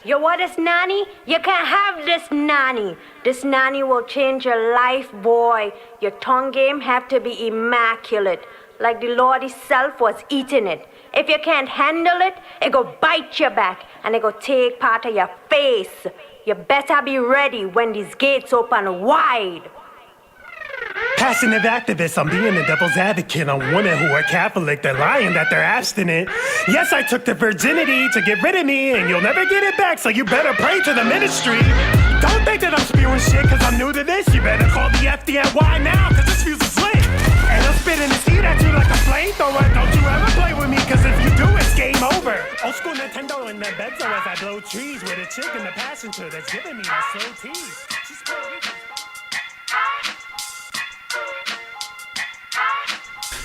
You want this nanny? You can't have this nanny. This nanny will change your life, boy. Your tongue game have to be immaculate, like the Lord himself was eating it. If you can't handle it, it go bite your back and it go take part of your face. You better be ready when these gates open wide. Passionate activist, I'm being the devil's advocate on women who are Catholic. They're lying that they're abstinent. Yes, I took the virginity to get rid of me, and you'll never get it back, so you better pray to the ministry. Don't think that I'm spewing shit cause I'm new to this. You better call the FDNY now cause this fuse is lit. And I'm spitting this heat at you like a flamethrower. Don't you ever play with me cause if you do, it's game over. Old school Nintendo in the bed, so as I blow trees with a chick in the passenger that's giving me that slow tease. She's Puerto Rican.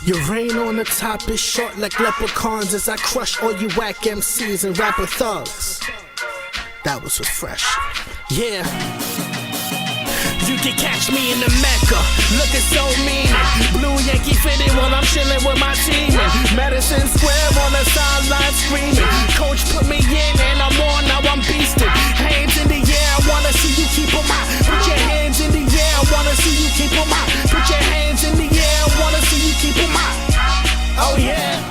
Your reign on the top is short like leprechauns as I crush all you whack MCs and rapper thugs. That was refreshing. Yeah. You can catch me in the Mecca, looking so mean. Blue Yankee fitted while I'm chilling with my team. Madison Square on the sideline screaming. Coach put me in and I'm on, now I'm beasting. Hands in the air, I wanna see you keep 'em high. Put your hands in the air, I wanna see you keep 'em high. Put your hands in the air, I wanna see you keep 'em high. Oh yeah.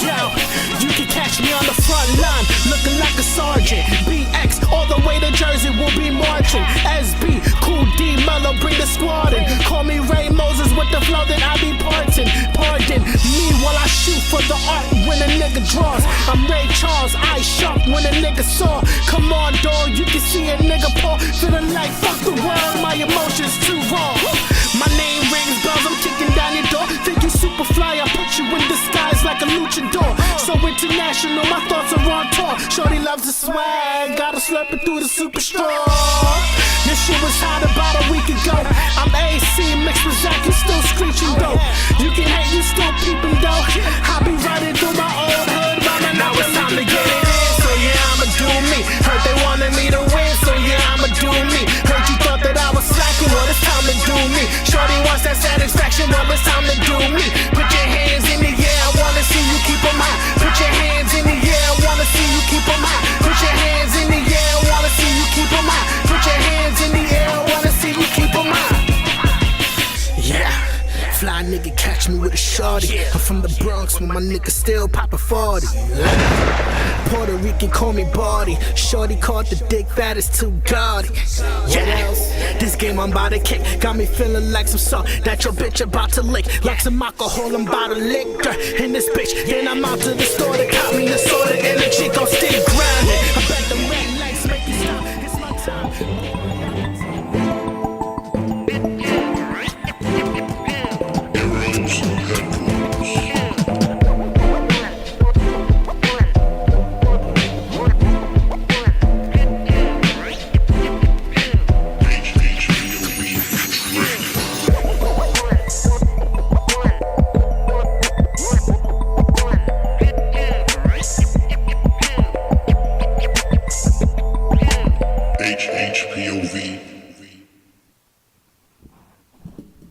Yo, you can catch me on the front line, looking like a sergeant. BX, all the way to Jersey, will be marching. SB, Cool D, Mellow, bring the squad in. Call me Ray Moses with the flow that I be parting. Pardon me while I shoot for the art when a nigga draws. I'm Ray Charles, eyes sharp when a nigga saw. Come on, dog, you can see a nigga paw. Feeling like fuck the world, my emotions too raw. My name rings bells, I'm kicking down your door. Think you super fly, I put you in disguise like a luchador. So international, my thoughts are on tour. Shorty loves the swag, gotta slurp it through the super straw. This shit was hot about a week ago. I'm AC mixed with Zach, you still screeching though. You can hate, you still peeping though. I be riding through my old hood, running now it's time to get it in. So yeah, I'ma do me. Heard they wanted me to win, so yeah, I'ma do me. Heard you thought that I was slacking, well it's time to do me. Shorty wants that satisfaction, well it's time to do me. Put your hands in the air, I wanna see you keep 'em high. Put your hands in the air, I wanna see you keep 'em high. Put your hands in the air, I wanna see you keep 'em high. Put your hands in the air, I wanna see you keep 'em high. Yeah. Fly nigga catch me with a shorty. I'm from the Bronx when my nigga still poppin' 40. Puerto Rican call me Barty. Shorty called the dick fat is too gaudy. Yeah, this game I'm about to kick got me feeling like some salt that your bitch about to lick. Like some alcohol I'm about to lick in this bitch. Then I'm out to the store to cop me a soda and the chick gon' still grinding. I bet the red lights make you stop. It's my time.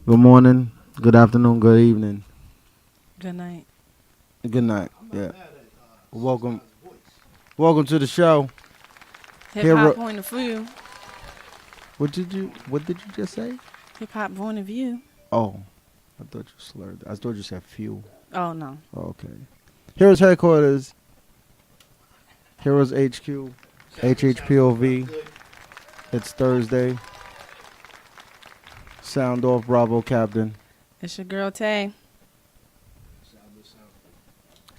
Good morning, good afternoon, good evening. Good night. Good night. Yeah. Welcome to the show. Hip hop point of view. What did you just say? Hip hop point of view. Oh, I thought you slurred. I thought you said fuel. Oh no. Okay. Heroes headquarters. Heroes HQ. HHPOV. It's Thursday. Sound off, Bravo, Captain. It's your girl Tay.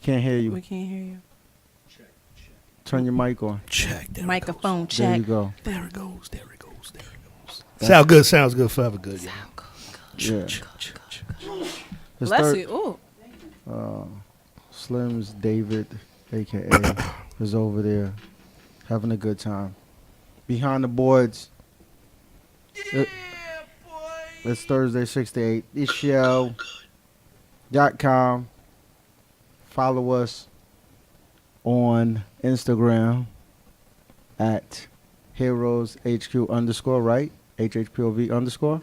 Can't hear you. We can't hear you. Turn your mic on. Check. Microphone check. There you go. There it goes. There it goes. There it goes. Sounds good. Sounds good. Forever good. Sound Yeah. It's Bless you. Ooh. Slim's David, a.k.a. is over there having a good time. Behind the boards. It's Thursday, 6 to 8. Show.com. Follow us on Instagram at HeroesHQ_, right? HHPOV_.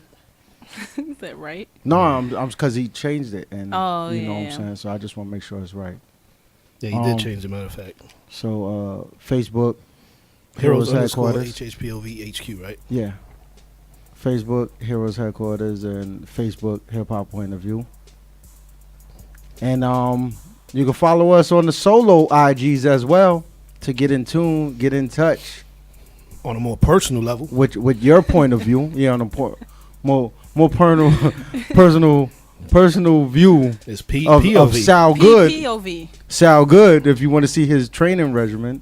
Is that right? No, I'm because he changed it, and you know what I'm saying. So I just want to make sure it's right. Yeah, he did change, as a matter of fact. So Facebook, Heroes Headquarters. HHPOV HQ, right? Yeah. Facebook, Heroes Headquarters, and Facebook, Hip Hop Point of View. And you can follow us on the solo IGs as well to get in tune, get in touch On a more personal level. with your point of view. Yeah, on a more personal view It's of POV. Sal Good. POV. Sal Good, if you want to see his training regimen,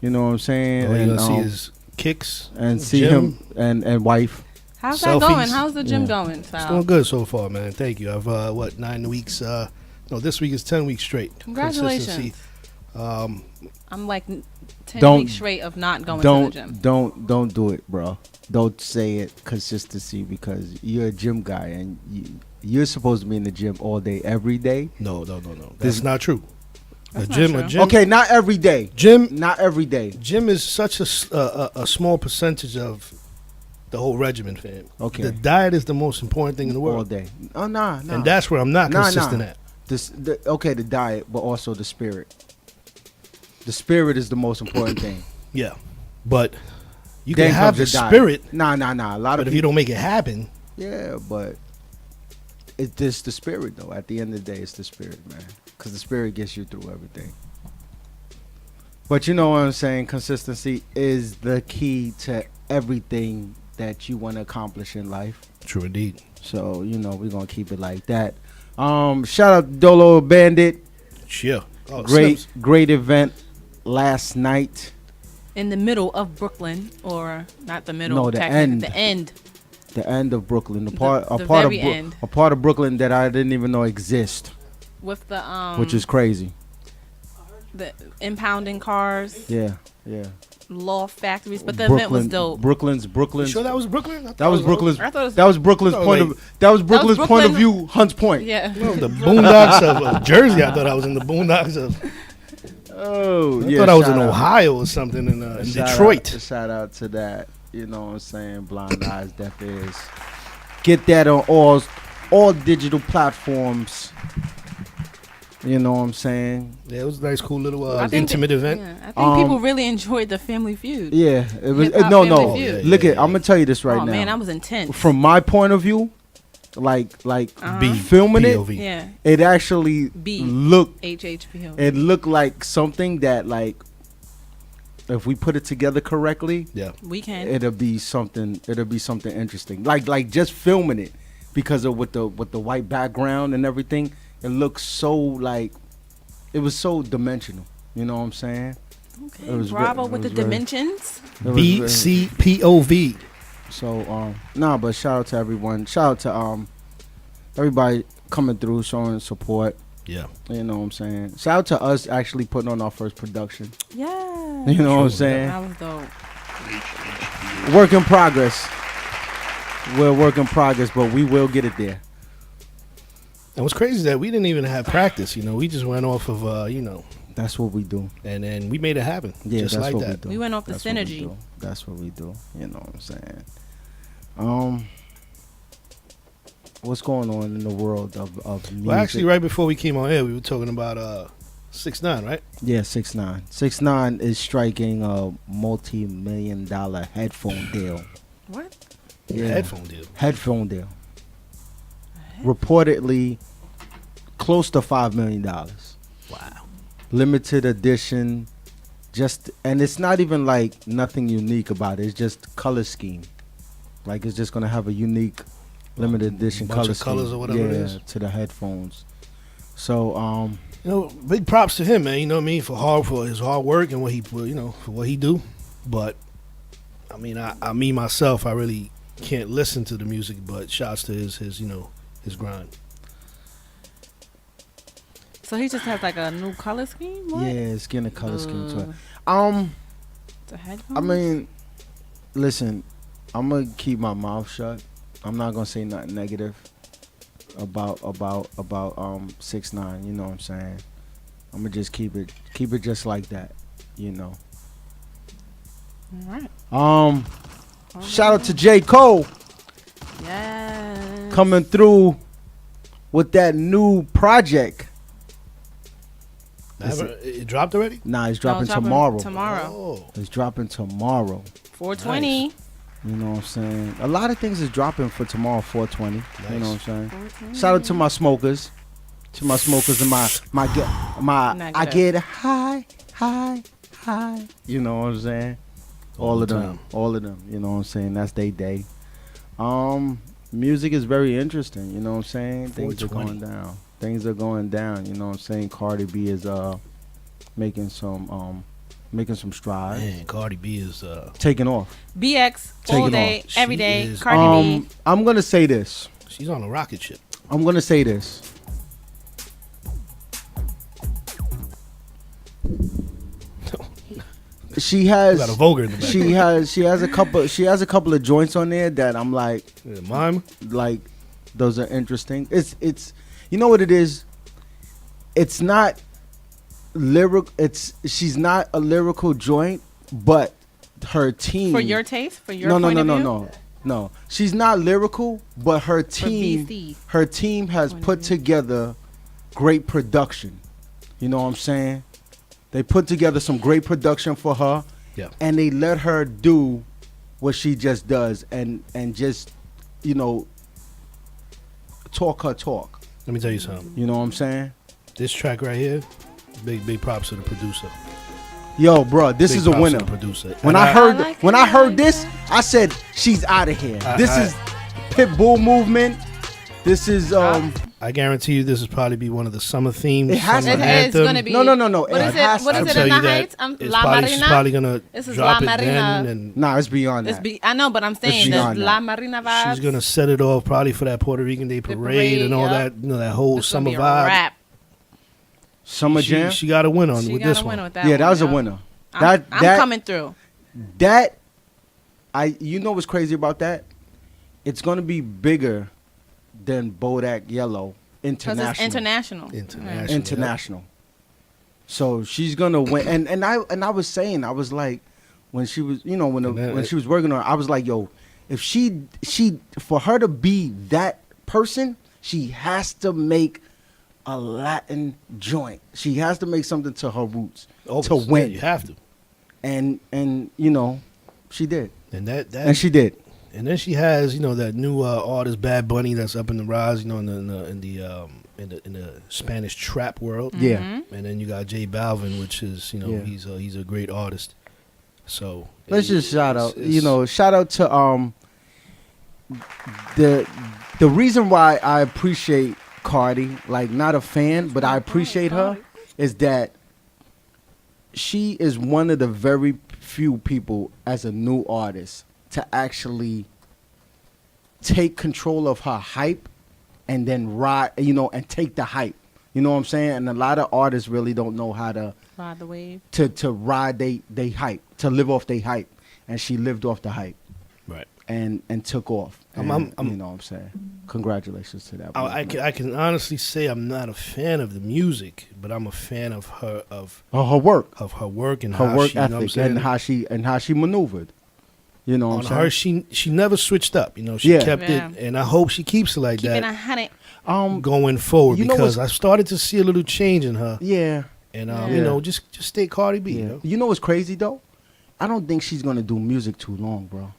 you know what I'm saying? Oh, you're and going to see his kicks. and see gym. him and wife. How's Selfies. that going? How's the gym Yeah. going, It's Sal? doing good so far, man. Thank you. I've, 9 weeks. No, this week is 10 weeks straight. Congratulations. Consistency. I'm like 10 Don't- weeks straight of not going to the gym. Don't do it, bro. Don't say it consistency because you're a gym guy and you're supposed to be in the gym all day, every day. No. That's not true. That's a not gym, true. a gym. Okay, not every day. Gym, Not every day. gym is such a small percentage of the whole regimen, fam. Okay. The diet is the most important thing in the All world. day. Oh nah. And that's where I'm not consistent at. Okay, the diet, but also the spirit. The spirit is the most important thing. Yeah. But you Then can have comes the diet. spirit, Nah. A lot but of if you people. don't make it happen, Yeah, but it's just the spirit, though. At the end of the day, it's the spirit, man. Because the spirit gets you through everything. But you know what I'm saying? Consistency is the key to everything that you want to accomplish in life. true indeed. So, you know, we're going to keep it like that. Shout out to Dolo Bandit. Yeah. Oh, Great event last night. In the middle of Brooklyn, or not the middle, No, the technically, end. The end. The end of Brooklyn. The very end. A part of Brooklyn that I didn't even know exist, With the which is crazy. the impounding cars, Yeah. law factories, but the event was dope. Brooklyn's. You sure that was Brooklyn? I thought That was it Brooklyn's. I thought it was- That was Brooklyn's No, point like- of. That was Brooklyn's point of Brooklyn- view. Hunts Point. Yeah. No, the boondocks of Jersey. I thought I was in the boondocks of. Oh, I yeah. thought I was in shout out. Ohio or something in Shout Detroit. Shout out to that. You know what I'm saying? Blind eyes, deaf ears. Get that on all digital platforms. You know what I'm saying? Yeah, it was a nice, cool little I think intimate event. Yeah, I think people really enjoyed the Family Feud. Yeah, it was. Hip-hop No. Family Feud. Yeah, Look yeah, at. I'm gonna tell you this right Oh now. man, that was intense. From my point of view, like B filming it, POV. Yeah, it actually B. looked. HHPO. It looked like something that, like, if we put it together correctly, Yeah. We can. it'll be something. It'll be something interesting. Like just filming it because of with the white background and everything. It looks so like it was so dimensional. You know what I'm saying? Okay, it was Bravo ve- with it the was very- dimensions. It was very- BCPOV. So but shout out to everyone. Shout out to everybody coming through, showing support. Yeah. You know what I'm saying? Shout out to us actually putting on our first production. Yeah. You know what I'm Sure, saying? That was dope. Work in progress. We're a work in progress, but we will get it there. And what's crazy is that we didn't even have practice. You know, we just went off of That's what we do. and then we made it happen. Yeah, just that's like what that. we do. We went off the That's what we synergy. do. That's what we do. You know what I'm saying? What's going on in the world of music? Well, actually, right before we came on here, we were talking about 6ix9ine, right? Yeah, 6ix9ine. 6ix9ine is striking a multi-million-dollar headphone deal. What? Yeah, Headphone deal. headphone deal. Reportedly close to $5 million. Wow. Limited edition. And it's not even like nothing unique about it. It's just color scheme. Like it's just gonna have a unique limited edition Bunch color of colors scheme. or whatever it is. To the headphones. So You know, big props to him, man. You know what I mean, for his hard work and for what he do. But I mean, I myself, I really can't listen to the music, but shouts to his grind. So he just has like a new color scheme? What? yeah, it's getting a color scheme to it. The headphones? I mean, listen, I'm gonna keep my mouth shut. I'm not gonna say nothing negative about 6ix9ine. You know what I'm saying? I'm gonna just keep it just like that. You know. All right. Shout out to J. Cole Yes. coming through with that new project. It dropped already? Nah, it's No, dropping it's dropping tomorrow. Tomorrow. Oh. It's dropping tomorrow. 420. Nice. You know what I'm saying? A lot of things is dropping for tomorrow, 420. Nice. You know what I'm saying? Shout out to my smokers. To my smokers and my I get high. You know what I'm saying? All of them. You know what I'm saying? That's their day. Music is very interesting. You know what I'm saying? Things are going down. You know what I'm saying? Cardi B is making some strides. Man, Cardi B is taking off. BX Taking all day, off. every She day. is- Cardi B. I'm gonna say this. she's on a rocket ship. I'm gonna say this. She has got a vulgar in the back. she has a couple of joints on there that I'm like Mime? those are interesting. It's you know what it is? It's not lyric she's not a lyrical joint, but her team For your taste? For your point of view? No. She's not lyrical, but her BC. team has put together great production. You know what I'm saying? They put together some great production for her. Yeah. And they let her do what she just does and just, you know, talk her talk. Let me tell you something. You know what I'm saying? This track right here, big props to the producer. Yo, bro, this Big is a props to winner. the producer. When And I heard like when it, I I heard like this, I said she's out of here. This I- is Pitbull movement. This is I guarantee you this is probably be one of the summer themes. It has summer to. It is anthem. going to be. No. What It is has it? What to. is I'll it tell in the you that Heights? it's La probably, she's probably Marina. gonna This is drop La it then, Marina. and nah, it's beyond It's that. I know, but I'm saying beyond the that. La Marina vibes. she's gonna set it off probably for that Puerto Rican Day parade, parade, and all yup. that. You know, that whole That's gonna summer be a vibe. wrap. Summer Jam. She got a win on She with got this a one. winner with that. Yeah, that one, was a yup. winner. I'm That coming through. that you know what's crazy about that? It's gonna be bigger than Bodak Yellow Because it's international. international. International. So she's gonna win. And I was saying, I was like, when she was, you know, when she was working on it, I was like, yo, if she for her to be that person, she has to make a Latin joint. She has to make something to her roots to win. You have to. And you know, she did. And that And she did. And then she has, you know, that new artist Bad Bunny that's up in the rise, you know, in the Spanish trap world. Yeah. And then you got J Balvin, which is, you know, Yeah. he's a great artist. So Let's just shout out, it's- you know, shout out to the reason why I appreciate Cardi, like not a fan, but I appreciate her, is that she is one of the very few people as a new artist to actually take control of her hype and then ride, you know, and take the hype. You know what I'm saying? And a lot of artists really don't know how to Ride the wave. to ride they hype, to live off they hype. And she lived off the hype right. and took off. I'm- And, I'm- you know what I'm saying? Congratulations to that. I can honestly say I'm not a fan of the music, but I'm a fan of her her work. her work and Her how work she, you know what I'm ethic saying? and how she maneuvered. You know what On I'm saying? her, she never switched up. You know, she Yeah. kept Yeah. it, and I hope she keeps it like Keep it that 100. going forward, you know because what's- I started to see a little change in her, Yeah. and Yeah. you know, just stay Cardi B. You know? You know what's crazy though? I don't think she's gonna do music too long, bro.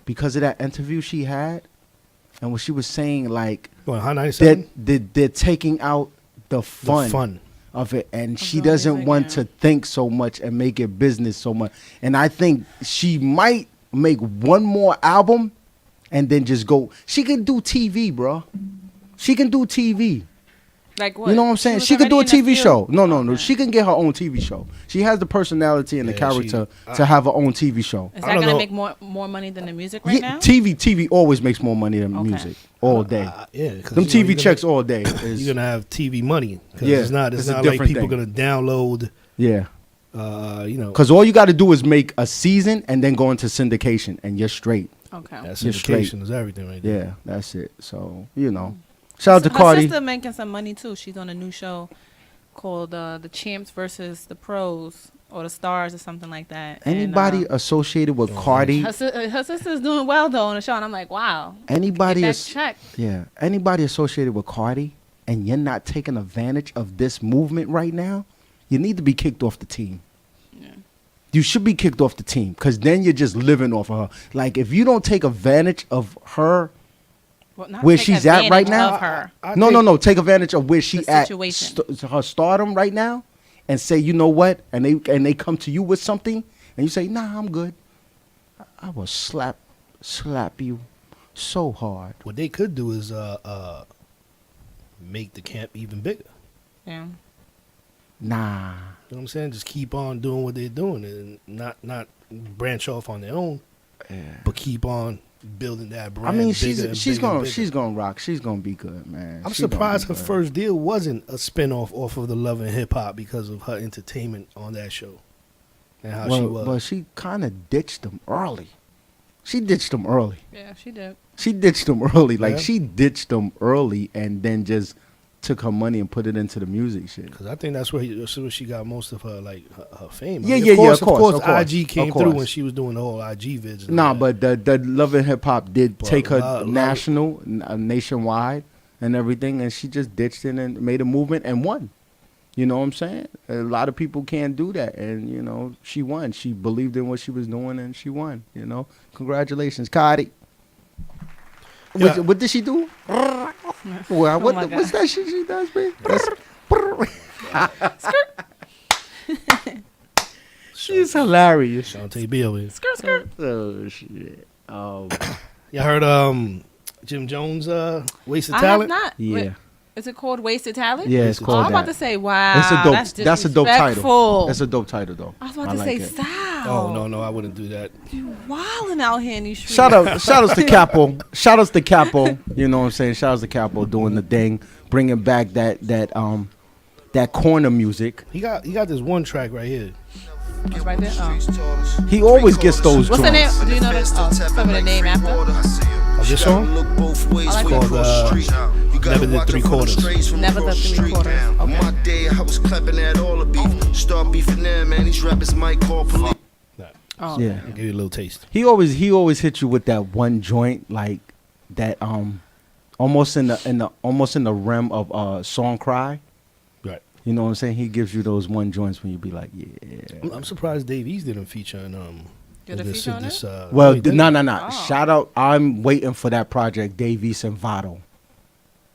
Because of that interview she had, and what she was saying, like Going High 97. they're taking out the The fun, fun. of it, and she the doesn't music, want yeah. to think so much and make it business so much. And I think she might make one more album, and then just go. She can do TV, bro. She can do TV. Like what? You know what I'm saying? was She could do a already in the TV show. field? No. Okay. She can get her own TV show. She has the personality and the Yeah, character to have her own TV show. Is I that don't gonna know. make more money than the music right now? TV always makes more money than Okay. music all day. Yeah, 'cause, Them you know, TV you're checks gonna, all day. Is, You're gonna have TV money. 'Cause Yeah, it's not it's a like different people thing. gonna download. yeah. You know, Because all you got to do is make a season and then go into syndication, and you're straight. Okay. that You're straight. syndication is everything right there. Yeah, that's it. So, you know. Shout out to Her Cardi. sister making some money too. She's on a new show called The Champs versus the Pros or the Stars or something like that. And, Anybody associated with Cardi, her sister's doing well though on the show, and I'm like, wow. anybody Get that is check. yeah, anybody associated with Cardi, and you're not taking advantage of this movement right now, you need to be kicked off the team. You should be kicked off the team because then you're just living off of her. Like, if you don't take advantage of her Well, not where take she's at right advantage now. of her. No. Take advantage of where she The at, situation. her stardom right now, and say, you know what? And they come to you with something, and you say, nah, I'm good. I will slap you so hard. What they could do is make the camp even bigger. Yeah. Nah. You know what I'm saying? Just keep on doing what they're doing and not branch off on their own, but keep on building that brand. I mean, bigger she's and gonna bigger. rock. She's gonna be good, man. I'm She gonna surprised be her good. first deal wasn't a spinoff off of the Love and Hip Hop because of her entertainment on that show and how she was. Well, she kind of ditched them early. She ditched them early. Yeah, she did. She ditched them early. Like, Yeah. she ditched them early and then just took her money and put it into the music shit. Because I think that's where she got most of her her fame. Yeah, Of course, of course. IG came Of through course. when she was doing the whole IG vids. and Nah, all that. but the Love and Hip Hop did But take her lot- national, nationwide, and everything, and she just ditched it and made a movement and won. You know what I'm saying? A lot of people can't do that, and you know she won. She believed in what she was doing, and she won. You know, congratulations, Cardi. Yeah. What did she do? Well, Oh my what's God. that shit she does, man? That's she's hilarious. Shantae B over here. Skirt, skirt. Oh shit. Y'all heard Jim Jones Wasted I Talent? have not. Yeah. Wait, is it called Wasted Talent? Yeah, it's Oh, called I'm about that. to say, wow. It's a dope. That's a dope title. disrespectful. That's a dope title, though. I was about to like say, it. stop. Oh no, I wouldn't do that. You wilding out here in these streets. Shout outs to Capo. Shout outs to Capo. You know what I'm saying? Shout outs to Capo doing the thing, bringing back that corner music. He got this one track right here. It's right there. Oh. He always gets those What's the name? joints. Do you know the, tell me the name after? Of this song? I like Called Never Did Three Quarters. Never the 3/4. On my day, I was clapping at all the beef. Start beefing them, man. These rappers might call police. Oh. Yeah. I'll give you a little taste. He always hit you with that one joint like that almost in the realm of Song Cry. Right. You know what I'm saying? He gives you those one joints when you be like, yeah. I'm surprised Dave East didn't feature in Did it feature on it? Well, he didn't. no. Oh. Shout out. I'm waiting for that project, Davies and Votto.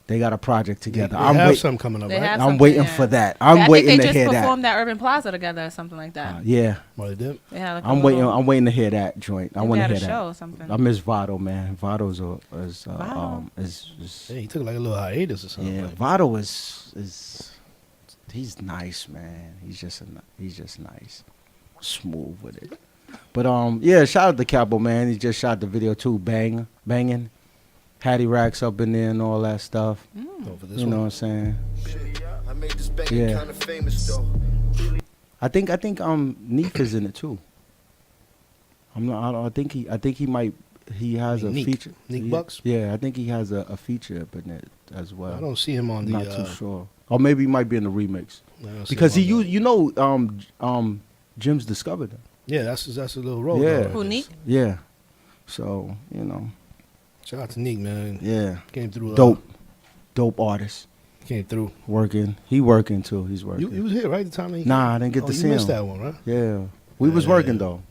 They got a project together. They I'm have wait- something coming up, They right? have I'm something, waiting yeah. for that. I I'm think waiting they to just hear that. performed at Urban Plaza together or something like that. Yeah. Well, they did. They had like I'm waiting to hear that joint. I They want to had hear a that. show or something. I miss Votto, man. Votto's Votto. Yeah, he took like a little hiatus or something. yeah. like. Votto is he's nice, man. He's just nice, smooth with it. But yeah, shout out to Capo, man. He just shot the video too, banging. Hattie Racks up in there and all that stuff. Oh, for this You one. know what I'm saying? I made this banging Yeah. kind of famous though. I think Neef is in it too. I think he might. He has a Neek. feature. Neek Yeah. Bucks? Yeah, I think he has a feature up in it as well. I don't see him on I'm the. not too sure. Or maybe he might be in the remix. I don't see Because him he on the- Jim's discovered him. Yeah, that's a little role. Yeah. though, Who, I Neek? guess. Yeah. So, you know, Shout out to Neek, man. yeah. Came through. Dope artist. Came through. Working. He working too. He's working. You was here right the time that he Nah, came? I didn't get to you see missed him. that one, right? Yeah. We was Yeah. working though.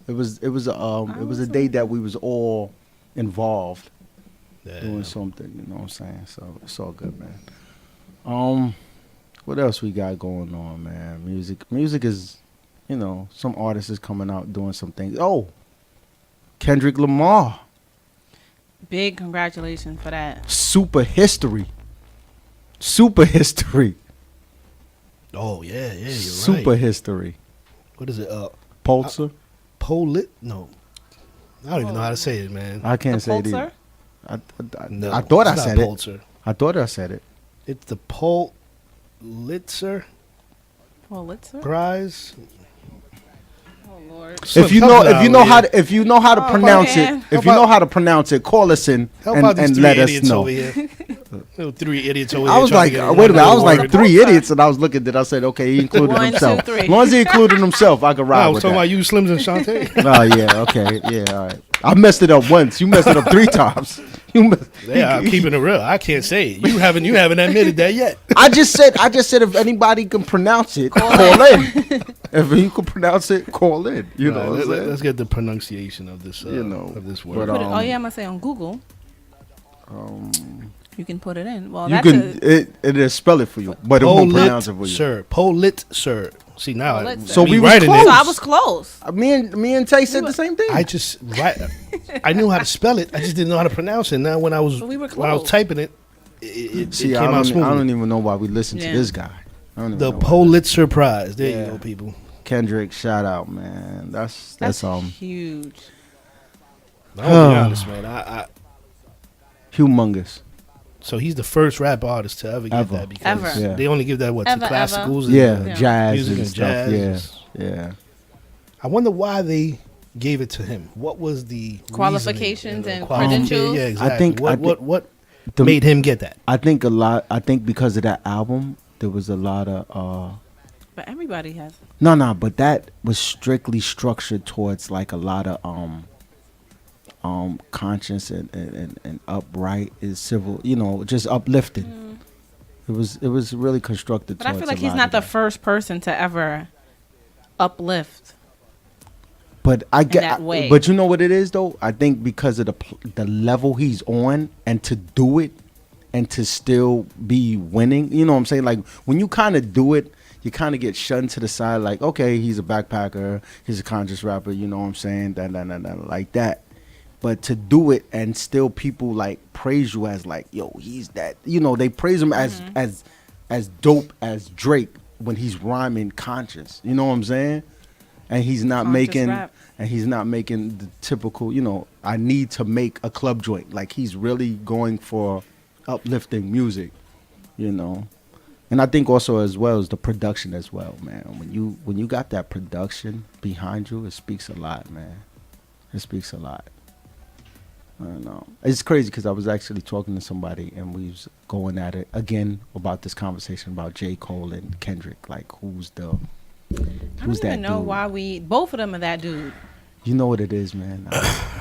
It was a day that we was all involved Yeah. doing something, you know what I'm saying? So it's all good, man. What else we got going on, man? Music is, you know, some artists is coming out doing some things. Oh, Kendrick Lamar, Big congratulations for that. super history. Oh yeah, you're Super right. history. What is it? Pulitzer. Polit? No, I don't even know how to say it, man. I can't The say it Pulitzer? either. No, I thought I it's not said it. Pulitzer. I thought I said it. It's the Pulitzer Pulitzer? Prize. Oh Lord. If you know how to pronounce man. it, if you know how to pronounce it, call us in Help out these and three let us idiots know. over here. Little three idiots over I here. was trying like, to get wait a minute. I was one like word. three idiots, and I was looking at it. I said, okay, he included 1, 2, himself. 3. As long as he included himself, I could Nah, I ride was with talking about that. you, Slims and Shantae. Oh yeah, okay, yeah, all right. I messed it up once. You messed it up 3 times. Yeah, I'm keeping it real. I can't say it. You haven't admitted that yet. I just said if anybody can pronounce it, call in. If you can pronounce it, call in. You know, let's get the pronunciation of this. Of this word. But, I'm gonna say on Google. You can put it in. Well, you that's can it'll spell it for you, but it won't pronounce it for you. Sir, Politzer. See now, so we was writing close. So I was close. Me and Tay said the same thing. I knew how to spell it. I just didn't know how to pronounce it. Now when I was typing it, it came out smooth. I don't even know why we listen to this guy. The Pulitzer Prize. There you go, people. Kendrick, shout out, man. That's huge. I'll be honest, man. Humongous. So he's the first rap artist to ever get that because they only give that to classicals and jazz music and stuff. Yeah. I wonder why they gave it to him. What was the qualifications and credentials? Yeah, exactly. What made him get that? I think because of that album, there was a lot of. But everybody has. No, but that was strictly structured towards like a lot of conscious and upright is civil, just uplifting. It was really constructed. But I feel like he's not the first person to ever uplift. But but you know what it is though? I think because of the level he's on, and to do it, and to still be winning. You know what I'm saying? Like when you kind of do it, you kind of get shunned to the side. Like, okay, he's a backpacker, he's a conscious rapper. You know what I'm saying? Like that. But to do it and still people like praise you as like, yo, he's that. They praise him as dope as Drake when he's rhyming conscious. You know what I'm saying? And he's not making the typical, I need to make a club joint. Like he's really going for uplifting music, And I think also as well as the production as well, man. When you got that production behind you, it speaks a lot, man. It speaks a lot. I don't know. It's crazy because I was actually talking to somebody and we was going at it again about this conversation about J. Cole and Kendrick. Like, who's that I don't even know why both of them are that dude. You know what it is, man.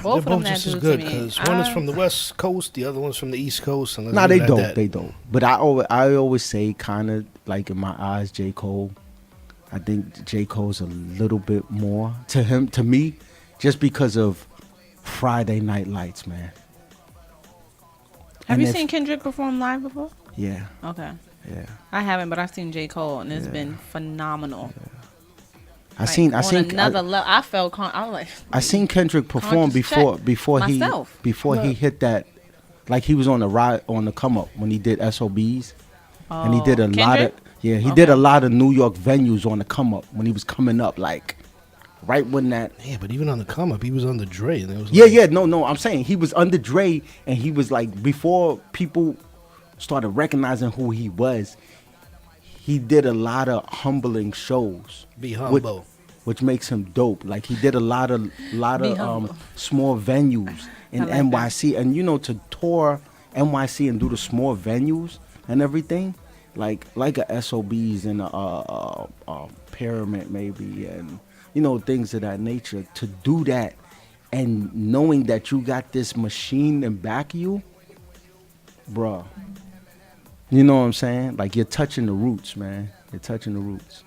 Both of them just that as dude good to me. because one is from the West Coast, the other one's from the East Coast. Nah, they don't. They don't. But I always say kind of like in my eyes, J. Cole. I think J. Cole's a little bit more to me, just because of Friday Night Lights, man. Have you seen Kendrick perform live before? Yeah. Okay. Yeah. I haven't, but I've seen J. Cole, and it's been phenomenal. Yeah. I seen another level. I felt I was like. I seen Kendrick perform before he hit that, like he was on the come up when he did SOBs, and he did a lot of did a lot of New York venues on the come up when he was coming up, like. Right when that, but even on the come up, he was under Dre. And it was no. I'm saying he was under Dre, and he was like before people started recognizing who he was. He did a lot of humbling shows. Be humble, which makes him dope. Like he did a lot of small venues in NYC, that. And to tour NYC and do the small venues and everything, like a SOBs and a Pyramid maybe and. Things of that nature, to do that and knowing that you got this machine in back of you, bruh. You know what I'm saying? Like you're touching the roots, man. You're touching the roots.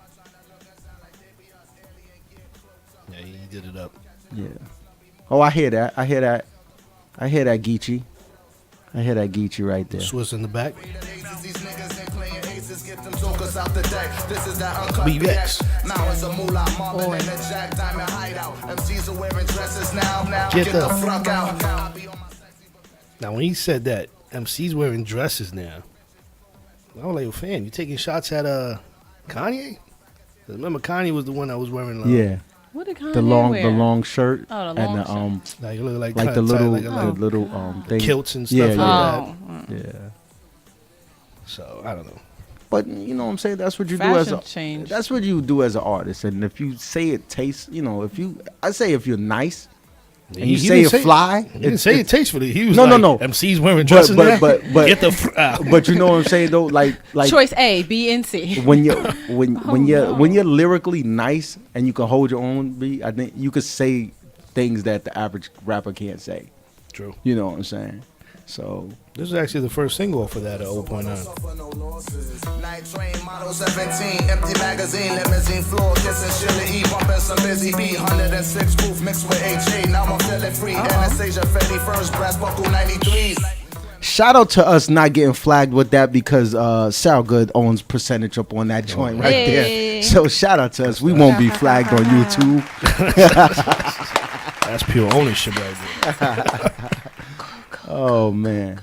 Yeah, he did it up. Yeah. Oh, I hear that. I hear that Geechee. I hear that Geechee right there. Swiss in the back. BX. Get the fuck out. Now, when he said that, MC's wearing dresses now. I was like, fan, you taking shots at Kanye? Remember, Kanye was the one that was wearing What did Kanye the long shirt and shirt. Like, it looked like the little like the little thing. Kilts and stuff like that. Yeah. So I don't know. But you know what I'm saying? That's what you change. That's what you do as an artist. And if you say it tastes, if you're nice and you say it fly, he didn't say it tastefully. He was no. MC's wearing dresses now. But get the but you know what I'm saying though, like choice A, B, and C. When you're lyrically nice and you can hold your own beat, I think you could say things that the average rapper can't say. True. You know what I'm saying? So This is actually the first single for that 0.9. Night train model 17, empty magazine, limousine floor, kissing Shirley E, bumping some Busy B, 106 proof mixed with HA. Now I'm feeling free. Anastasia, Fetty, first brass buckle 93s. shout out to us not getting flagged with that because Sal Good owns percentage up on that joint right Hey. there. So shout out to us. We won't be flagged on YouTube. That's pure ownership right there. Oh man.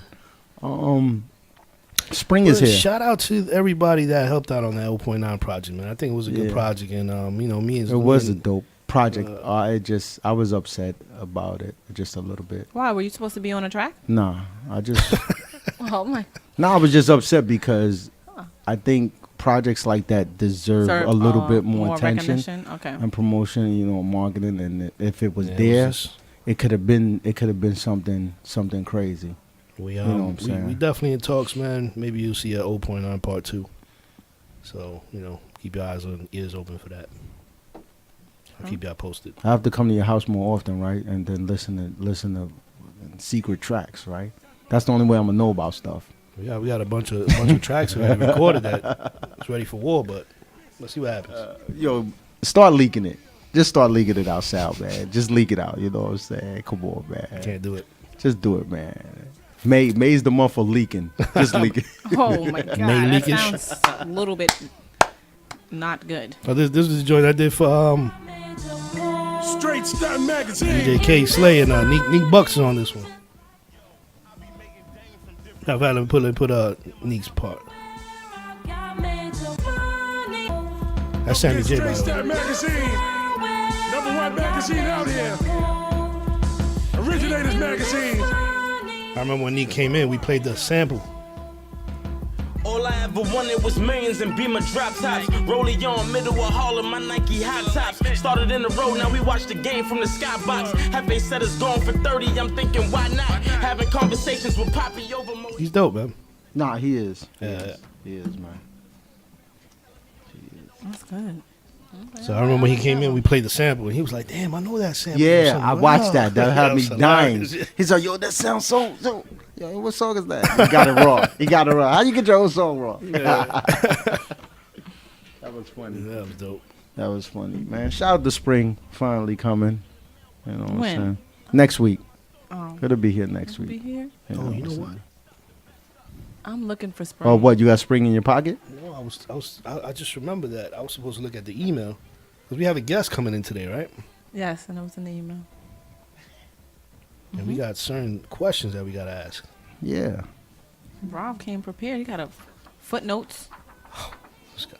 Spring is But here. shout out to everybody that helped out on that 0.9 project, man. I think it was a good Yeah. project, and me and It was a Lynn- dope project. I was upset about it just a little bit. Why were you supposed to be on a track? Nah, I was just upset because I think projects like that deserve Sir, a little bit more attention recognition. Okay. and promotion, marketing, and if it was Yeah, there, it was just- it could have been something crazy. we know what I'm saying? we definitely in talks, man. Maybe you'll see a 0.9 part 2. So keep your eyes and ears open for that. I'll keep y'all posted. I have to come to your house more often, right? And then listen to secret tracks, right? That's the only way I'm gonna know about stuff. Yeah, we got a bunch of tracks that we recorded that it's ready for war, but let's see what happens. Yo, start leaking it. Just start leaking it out, Sal, man. Just leak it out. You know what I'm saying? Come on, man. Can't do it. Just do it, man. May's the month for leaking. Just leak it. Oh my god, May that leakage. sounds a little bit not good. Oh, this is the joint I did for Straight Star Magazine. DJ K Slay and Neek Bucks is on this one. I've had to put Neek's part. That's Sammy J, by the way. Magazine. #1 magazine out here. Originators Magazine. I remember when Neek came in, we played the sample. All I ever wanted was millions and Beamer drop tops. Rollie on, middle of Harlem, my Nike high tops. Started in the road, now we watch the game from the skybox. Hefe said it's going for 30, I'm thinking why not? Having conversations with Poppy over Mo. He's dope, man. Nah, he is. Yeah. He is, man. That's good. So I remember when he came in, we played the sample, and he was like, "Damn, I know that sample." or Yeah, something. I watched that. That had me was dying. hilarious. He's like, yo, that sounds so. Yo, what song is that? He got it raw. How you get your own song raw? That was funny. Yeah, that was dope. That was funny, man. Shout out to spring finally coming. You know what I'm When? saying? Next week. Oh, It'll be here next be week. here. Oh, you what know I'm what? saying? I'm looking for spring. Oh, what? You got spring in your pocket? No, I just remember that I was supposed to look at the email because we have a guest coming in today, right? Yes, and it was in the email. And we got certain questions that we got to ask. Yeah. Rob came prepared. He got a footnotes. This guy.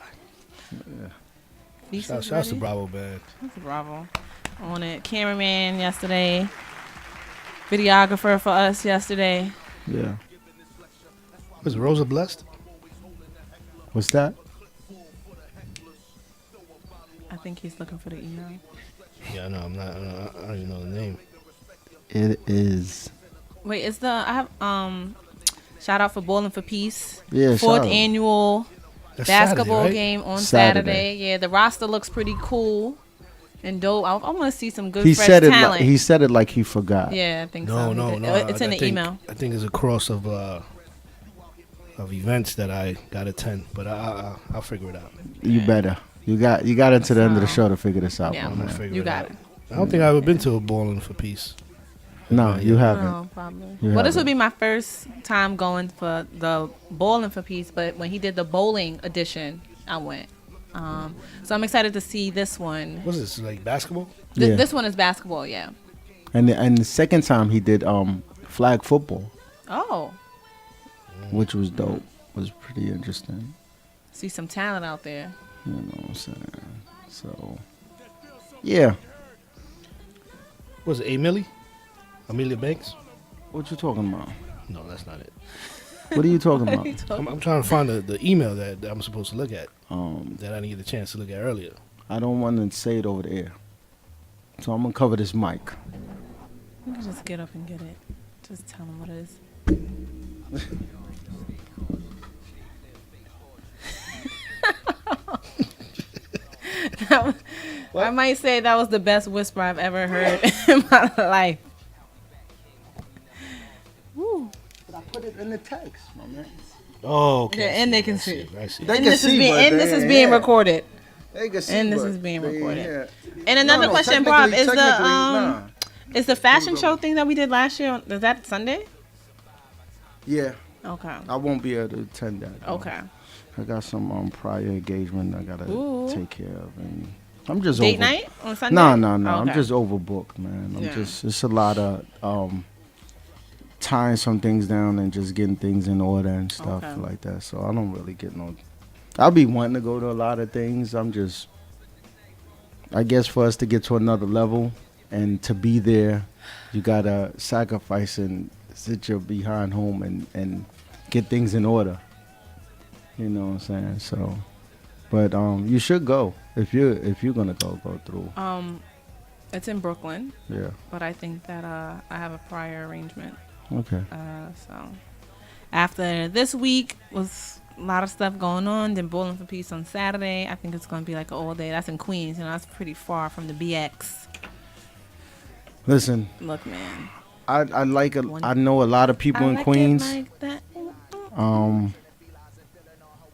Thesis Shouts to ready. Bravo, man. That's Bravo on it. Cameraman yesterday. Videographer for us yesterday. Yeah. Was Rosa blessed? What's that? I think he's looking for the email. Yeah, no, I'm not. I don't even know the name. It is. Wait, it's the I have shout out for Bowling for Peace. Yeah, Fourth shout out. annual That's basketball Saturday, right? game on Saturday. Saturday. Yeah, the roster looks pretty cool and dope. I want to see some good He fresh said it. talent. He said it like he forgot. Yeah, I think No, so. no, He did. no. It's in I the think- email. I think it's a cross of events that I got to attend, but I'll figure it out. You better. You got into the end of the show to figure this out, Yeah. my I'm gonna man. figure You it got out. it. I don't think I've ever been to a Bowling for Peace. No, you haven't. Oh, probably. You Well, this haven't. would be my first time going for the Bowling for Peace, but when he did the bowling edition, I went. So I'm excited to see this one. What's this, like basketball? Yeah. This one is basketball, yeah. And the second time he did flag football, Oh, which was dope. Was pretty interesting. see some talent out there. You know what I'm saying? So, yeah. Was it Amelia Banks? What you talking about? No, that's not it. What are you talking about? I'm trying to find the email that I'm supposed to look at Um, that I didn't get a chance to look at earlier. I don't want to say it over the air, so I'm gonna cover this mic. You can just get up and get it. Just tell him what it is. I might say that was the best whisper I've ever heard in my life. Woo. I put it in the text, my man. Oh, okay. Yeah, and they can see. I see. They And can this is see, being but and they this is ain't being here. recorded. They can see, And this but is being they ain't recorded. here. And another No, question, Bob, is technically, nah. is the fashion show thing that we did last year? Is that Sunday? Yeah, Okay. I won't be able to attend that. though. Okay. I got some prior engagement I gotta Ooh. take care of, and I'm just Date over. night on Sunday? No. Oh, I'm okay. just overbooked, man. Yeah. It's a lot of tying some things down and just getting things in order and stuff Okay. like that. So I don't really get no. I'll be wanting to go to a lot of things. I guess for us to get to another level and to be there, you gotta sacrifice and sit your behind home and get things in order. You know what I'm saying? So, but you should go if you're gonna go through. It's in Brooklyn, Yeah. but I think that I have a prior arrangement. Okay. So after this week was a lot of stuff going on. Then Bowling for Peace on Saturday. I think it's gonna be like an all day. That's in Queens, that's pretty far from the BX. Listen, Look, man. I know a lot of people in Queens. Like that.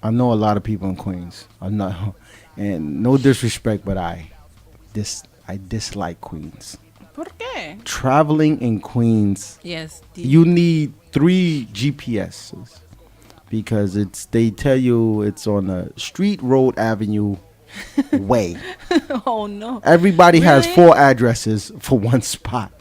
I know a lot of people in Queens. And no disrespect, but I dislike Queens. ¿Por qué? Traveling in Queens, Yes. you need 3 GPSs because they tell you it's on a street, road, avenue, way. Oh no. Everybody has Really? 4 addresses for one spot.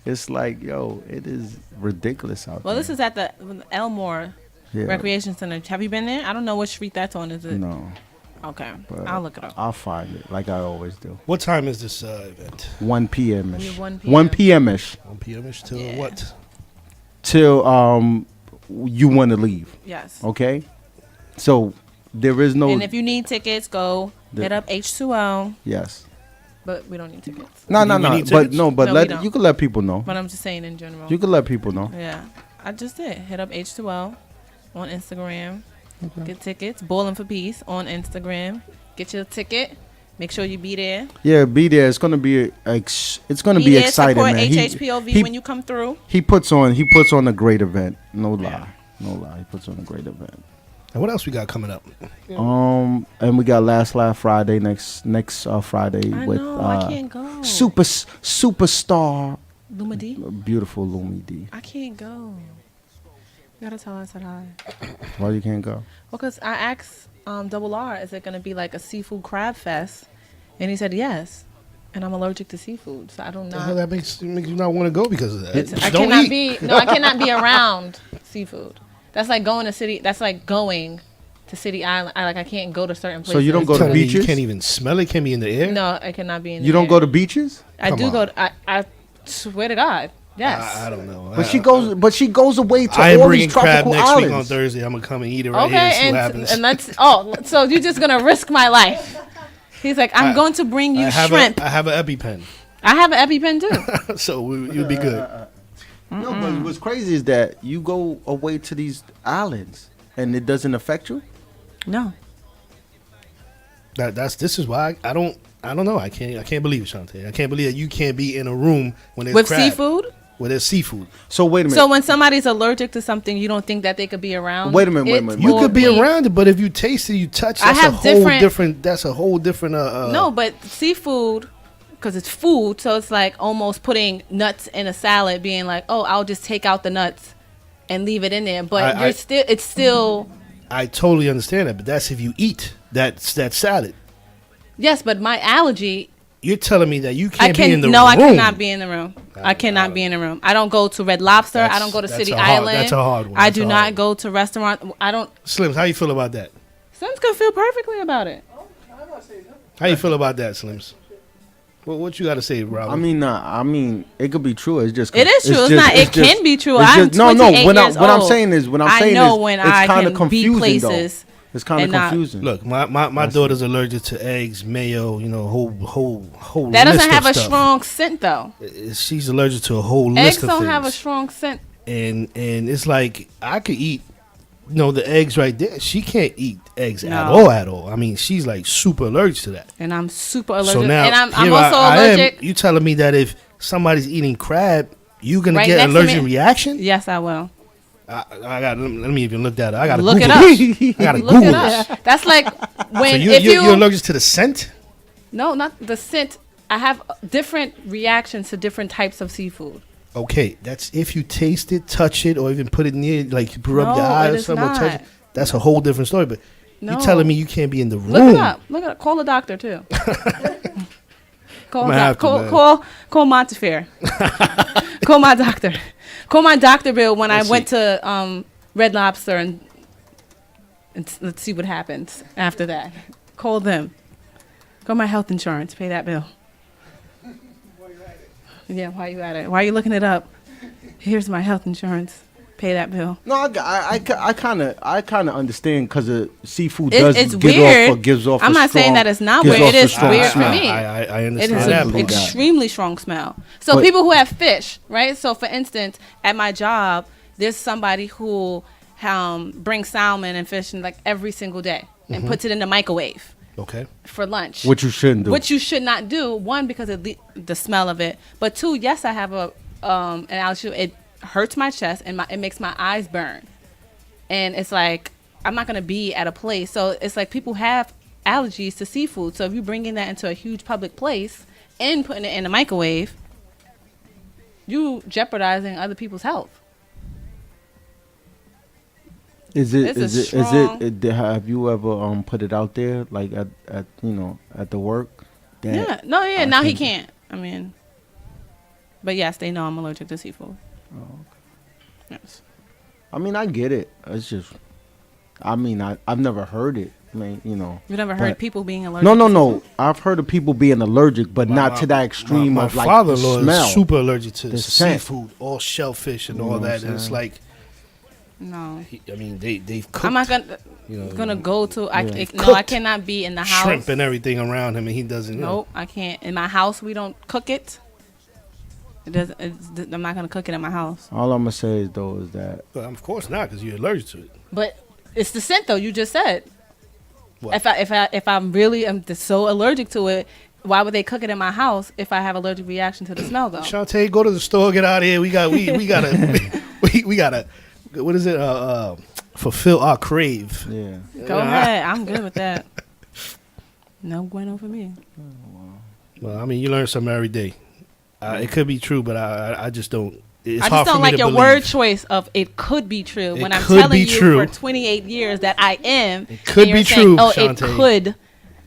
It's like, yo, it is ridiculous out Well, there. this is at the Elmore Yeah. Recreation Center. Have you been there? I don't know which street that's on. Is it? No, Okay. but I'll look it up. I'll find it like I always do. What time is this event? 1 p.m. We ish. have 1 1 p.m. ish 1 p.m.ish till Yeah. what? till you want to leave. Yes. Okay, so there is no And if you need tickets, go hit up H2O. yes. But we don't need tickets. No, We need but tickets? No, we let don't. you can let people know. But I'm just saying in general. You can let people know. Yeah. I just did. Hit up H2O on Instagram. Get tickets. Bowling for Peace on Instagram. Get your ticket. Make sure you be there. Yeah, be there. It's gonna be it's gonna be there, exciting, support man. HHPOV when you come through. He puts on a great event. No lie, no lie. He puts on a great event. And what else we got coming up? And we got Last Laugh Friday next Friday I with know. I can't go. superstar, Luma D? beautiful Lumi D. I can't go. You gotta tell her I said hi. Why you can't go? Well, because I asked Double R, is it going to be like a seafood crab fest? And he said yes. And I'm allergic to seafood, so I don't The hell know. that makes you not want to go because of that. I Don't cannot eat. I cannot be around seafood. That's like going to City Island. I can't go to certain places. So you don't go to Telling me beaches? You can't even smell it. Can't be in the air. No, I cannot be in the You don't air. go to beaches? I Come do on. go to, I swear to God. Yes. I don't know. But she goes away to I am all bringing these crab tropical next islands. week on Thursday. I'm gonna come and eat it right here Okay, and see what happens. so you're just going to risk my life. He's like, I'm going to bring you shrimp. I have an EpiPen, I have an EpiPen too. so you'll be good. No, but what's crazy is that you go away to these islands and it doesn't affect you. No. This is why I don't know. I can't believe it, Shantae. I can't believe that you can't be in a room when there's With crab, seafood? Where there's seafood. So wait a minute. So when somebody's allergic to something, you don't think that they could be around? Wait a minute, wait a it minute. You or could be be- around it, but if you taste it, you touch. I That's have a whole different- different. That's a whole different. No, but seafood, because it's food, so it's like almost putting nuts in a salad, being like, oh, I'll just take out the nuts and leave it in there. But it's still. I totally understand that, but that's if you eat that salad. Yes, but my allergy. You're telling me that you I can't be in the no, room. I cannot be in the room. I cannot be in the room. I don't go to Red Lobster. I don't go to That's City a hard- Island. that's a hard one. I That's do a not hard one. go to restaurant. I don't. Slims, how you feel about that? Slims could feel perfectly about it. How you feel about that, Slims? What you got to say, Rob? I mean, it could be true. It's just It is true. It's not. It can be true. it's I'm just- no. 28 What years I'm old. saying is, I know is, when it's I kind of can be confusing places though. It's kind of and not- confusing. Look, my daughter's allergic to eggs, mayo. You know, whole That list doesn't have of a stuff. strong scent though. She's allergic to a whole Eggs list of don't things. have a strong scent. and it's like I could eat, the eggs right there. She can't eat eggs at all. I mean, she's like super allergic to that. And I'm super allergic. So now, and I'm here also I am, allergic. you telling me that if somebody's eating crab, you gonna Right get next an to allergic me. reaction? Yes, I will. I got. Let me even look that up. I got to Look it Google up. this. I got to Look Google it this. up. That's like when So if you're allergic to the scent? No, not the scent. I have different reactions to different types of seafood. Okay, that's if you taste it, touch it, or even put it near, like you rub your No, eye it or is something. Or touch not. it. That's a whole different story. But No. you're telling me you can't be in the room? Look it up. Look it up. Call a doctor too. Call I'ma have to, man. call Montefiore. Call my doctor. Call my doctor bill when Let's I went to Red Lobster and let's see what happens after that. Call them. Call my health insurance. Pay that bill. Yeah, why you at it? Why are you looking it up? Here's my health insurance. Pay that bill. No, I kind of understand because seafood It's weird. gives off. I'm a not saying strong- that it's not gives weird. off It a is strong weird for smell. me. I It understand is that. an but- extremely strong smell. So But- people who have fish, right? So for instance, at my job, there's somebody who brings salmon and fish like every single day and puts it in the microwave Okay. for lunch. Which you shouldn't do. Which you should not do. One, because of the smell of it. But two, yes, I have an allergy. It hurts my chest and it makes my eyes burn. And it's like, I'm not going to be at a place. So it's like people have allergies to seafood. So if you're bringing that into a huge public place and putting it in the microwave, you jeopardizing other people's health. Is It's a strong- have you ever put it out there like at the work? that Yeah. No, yeah. I Now he can't- can't. I mean, but yes, they know I'm allergic to seafood. Oh, okay. Yes. I mean, I get it. It's just, I've never heard it. I mean, You never heard but- people being allergic? No. I've heard of people being allergic, but not to that extreme My of like the father-in-law smell. is super allergic to The scent. seafood, all shellfish and You know all what that. I'm And it's saying? like, No. they've cooked. I'm not gonna you know, gonna go to. I Yeah. no, I Cooked cannot be in the house. shrimp and everything around him, and he doesn't. Nope, I can't. In my house, we don't cook it. It doesn't. I'm not gonna cook it in my house. All I'm gonna say is though is that Well, of course not, because you're allergic to it. But it's the scent, though. You just said. What? If I'm really so allergic to it, why would they cook it in my house if I have allergic reaction to the smell, though? Shantae, go to the store, get out of here. We gotta we gotta what is it? Fulfill our crave. yeah. Go ahead. I'm good with that. No bueno for me. Well, I mean, you learn something every day. It could be true, but I just don't. It's I hard just for don't me like to your believe. word choice of it could be true It when I'm could telling be you true. for 28 years that I am. It could and you're be saying, true, Oh, it Shantae. could,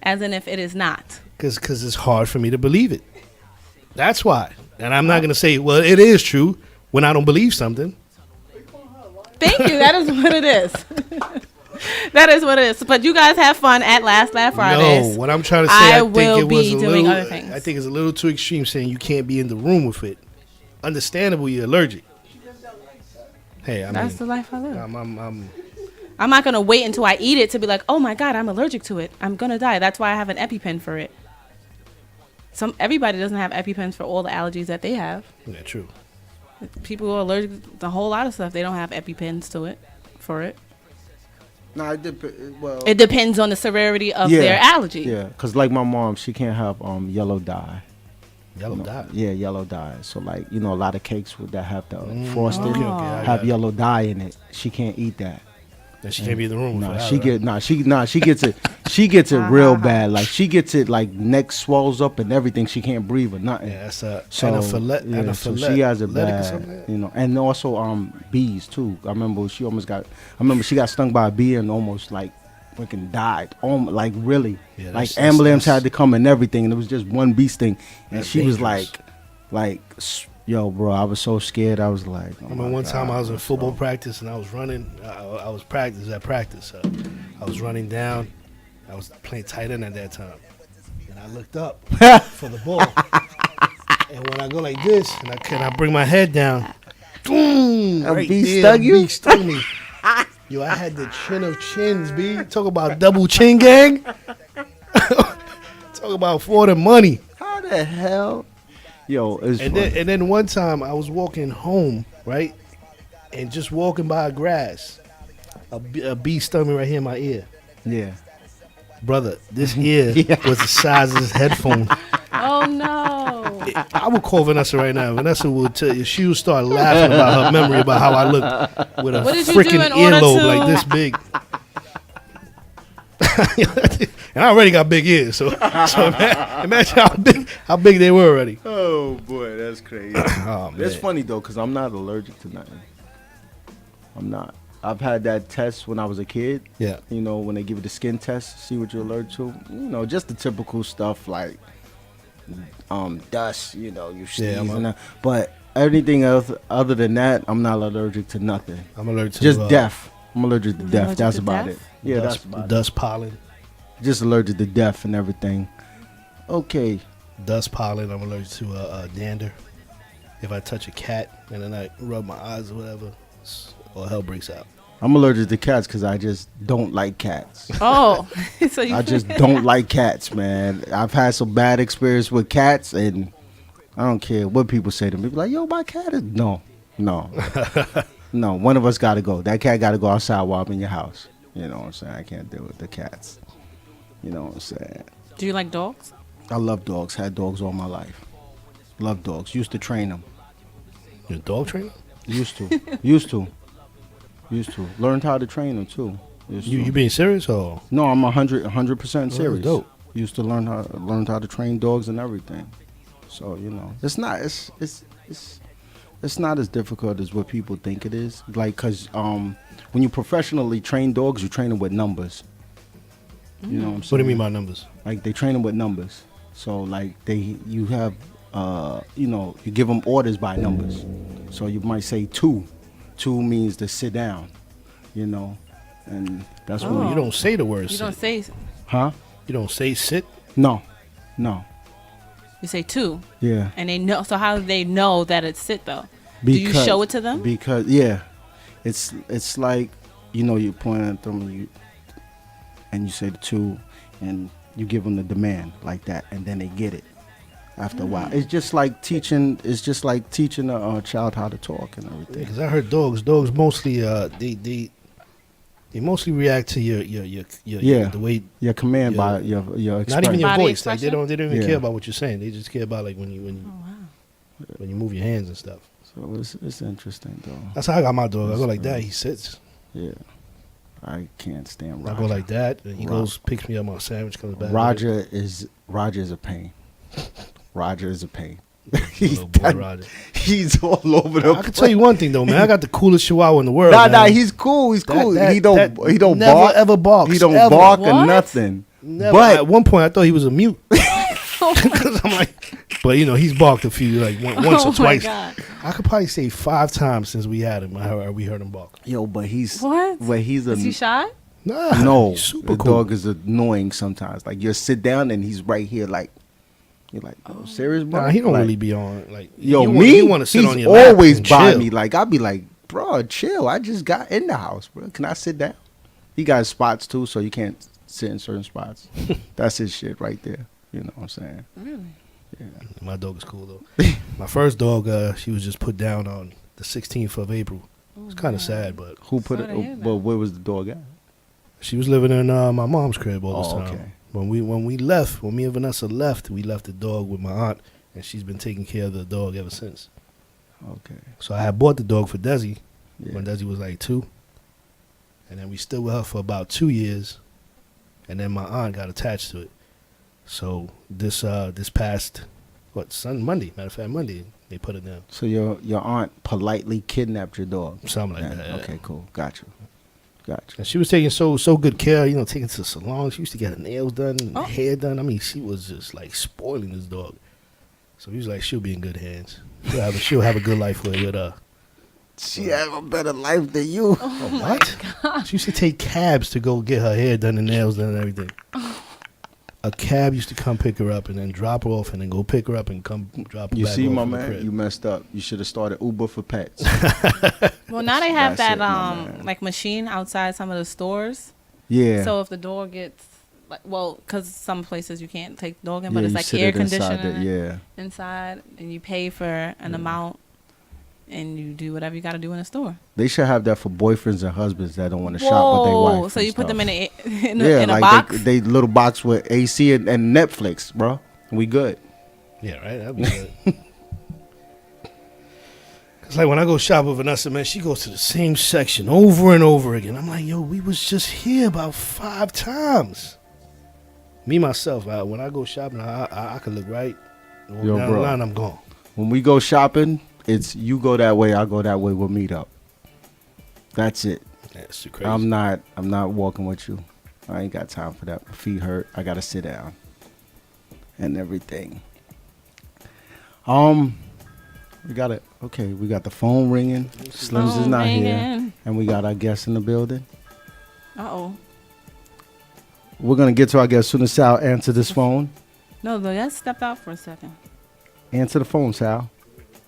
as in if it is not. Because it's hard for me to believe it. That's why. And I'm not going to say, well, it is true when I don't believe something. Thank you. That is what it is. That is what it is. But you guys have fun at Last Laugh Fridays. No, what I'm trying to say, I I think will it was be a doing little, other things. I think it's a little too extreme saying you can't be in the room with it. Understandable, you're allergic. Hey, I That's mean, the life I live. I'm I'm not going to wait until I eat it to be like, oh my God, I'm allergic to it. I'm going to die. That's why I have an EpiPen for it. Everybody doesn't have EpiPens for all the allergies that they have. yeah, true. People who are allergic to a whole lot of stuff, they don't have EpiPens for it. No, well. It depends on the severity of their allergy. Yeah, because like my mom, she can't have yellow dye. Yellow dye. Yeah, yellow dye. So like a lot of cakes that have the frosted okay, I have got it. yellow dye in it. She can't eat that. And she can't be in the room with No, that, she right? gets it. She gets it real bad. Like she gets it like neck swells up and everything. She can't breathe or nothing. Yeah, that's a So, anaphylaxis. so she has it bad, and also bees too. I remember she got stung by a bee and almost like freaking died. Like really, Yeah, like that's- ambulance that's- had to come and everything, and it was just one bee sting, and That's she was dangerous. like, yo, bro, I was so scared. I was like, oh I remember my one time God, I was in what's football wrong? practice and I was running. I was at practice. I was running down. I was playing tight end at that time, and I looked up for the ball. And when I go like this, and I bring my head down, boom! A Right bee there, stung a you? bee stung me. Yo, I had the chin of chins, B. Talk about double chin gang. Talk about for the money. How the hell? Yo, it's And then one time I was walking home, right, and just walking by grass, a bee stung me right here in my ear. yeah. Brother, this ear was the size of this headphone. Oh no. I would call Vanessa right now. Vanessa will tell you. She would start laughing about her memory about how I looked with a What did you do freaking in order earlobe to- like this big. And I already got big ears, so imagine how big they were already. Oh boy, that's crazy. Oh, man. It's funny though, cause I'm not allergic to nothing. I'm not. I've had that test when I was a kid. Yeah. You know, when they give you the skin test, see what you're allergic to. You know, just the typical stuff like dust. You know, you sneeze and that. But anything else other than that, I'm not allergic to nothing. I'm allergic to Just death. I'm allergic to death. allergic That's to about death? it. Yeah, that's about it. dust pollen. Just allergic to death and everything. Okay. Dust pollen. I'm allergic to dander. If I touch a cat and then I rub my eyes or whatever, all hell breaks out. I'm allergic to cats because I just don't like cats. Oh, so you I just don't like cats, man. I've had some bad experience with cats, and I don't care what people say to me. Like, yo, my cat is... No. No, one of us got to go. That cat got to go outside while I'm in your house. You know what I'm saying? I can't deal with the cats. You know what I'm saying? Do you like dogs? I love dogs. Had dogs all my life. Love dogs. Used to train them. You're a dog trainer? Used to. Learned how to train them, too. You being serious or? No, I'm 100% serious. dope. Used to learn how to train dogs and everything. So, you know, it's not as difficult as what people think it is. Like, cause when you professionally train dogs, you train them with numbers. You know what I'm saying? What do you mean by numbers? Like, they train them with numbers. So, like, you have you give them orders by numbers. So you might say 2. 2 means to sit down, you know, and that's Oh, what you don't say the word You sit. don't say. Huh? You don't say sit? No. You say 2, Yeah. and they know. So how do they know that it's sit though? Do you show it to them? Because it's like, you know, you point at them and you say the 2, and you give them the demand like that, and then they get it after a while. It's just like teaching. It's just like teaching a child how to talk and everything. Because I heard dogs mostly they mostly react to your the way, Your command Yeah. by your not even your Body voice. Like they expression? don't even Yeah. care about what you're saying. They just care about like when you when you move your hands and stuff. So it's interesting though. That's how I got my dog. I go like that, he sits. Yeah. I can't stand I Roger. go like that, and he Roger. goes picks me up my sandwich, comes back. Roger is a pain. Roger is a pain. Little boy Roger. He's all over the I can tell you one thing though, man. I got the coolest Chihuahua in the world. Nah, man. he's cool. He's cool. That- he don't never, bark. ever barks. He don't ever. bark or What? nothing. Never. But At one point, I thought he was a mute. 'Cause I'm like, but you know, he's barked a few, like once Oh or my twice. God. I could probably say 5 times since we had him. We heard him bark. but he's What? But he's a Is he shy? Nah, no. he's super The cool. dog is annoying sometimes. Like you sit down and he's right here. Like you're like, oh, serious, bro? Nah, he don't Like, really be on. Like, Yo, you me, want to sit he's on your lap always and by chill. me. Like, I'll be like, bro, chill. I just got in the house, bro. Can I sit down? He got spots, too, so you can't sit in certain spots. That's his shit right there. You know what I'm saying? Really? My dog is cool though. My first dog, she was just put down on the 16th of April. It's kind of sad, but Who put Sorry to hear it? that. But where was the dog at? she was living in my mom's crib all this Oh, time. okay. When me and Vanessa left, we left the dog with my aunt, and she's been taking care of the dog ever since. Okay. So I had bought the dog for Desi Yeah. when Desi was like 2, and then we stayed with her for about 2 years, and then my aunt got attached to it. So this past Monday, matter of fact Monday, they put it down. So your aunt politely kidnapped your dog? Something like Yeah, that. Okay, cool. Gotcha. And she was taking so good care, you know, taking to the salon. She used to get her nails done, and Oh. hair done. I mean, she was just like spoiling this dog. So he was like, she'll be in good hands. She'll have a good life with her. She have a better life than you. What? She used to take cabs to go get her hair done and nails done and everything. A cab used to come pick her up and then drop her off and then go pick her up and come drop her You back see, off my in the man, crib. you messed up. You should have started Uber for pets. Well, now they have That's that it, my man. like machine outside some of the stores. Yeah. So if the dog gets like, well, because some places you can't take the dog in, yeah, but it's you like sit air it inside conditioning yeah. inside, and you pay for an amount, and you do whatever you got to do in the store. They should have that for boyfriends and husbands that don't want to shop with their wife. So and you put them stuff. in a, Yeah, in a like box. they little box with AC and Netflix, bro. We good. Yeah, right. That'd be good. Cause like when I go shop with Vanessa, man, she goes to the same section over and over again. I'm like, yo, we was just here about 5 times. Me myself, when I go shopping, I can look right. Yo, down bro. the line, I'm gone. When we go shopping, it's you go that way, I go that way. We'll meet up. That's it. That's too crazy. I'm not walking with you. I ain't got time for that. My feet hurt. I gotta sit down and everything. We got it. Okay, we got the phone ringing. Slims is Phone not here, ringing. and we got our guest in the building. Uh-oh. We're gonna get to our guest as soon as Sal answer this phone. No, the guest stepped out for a second. Answer the phone, Sal.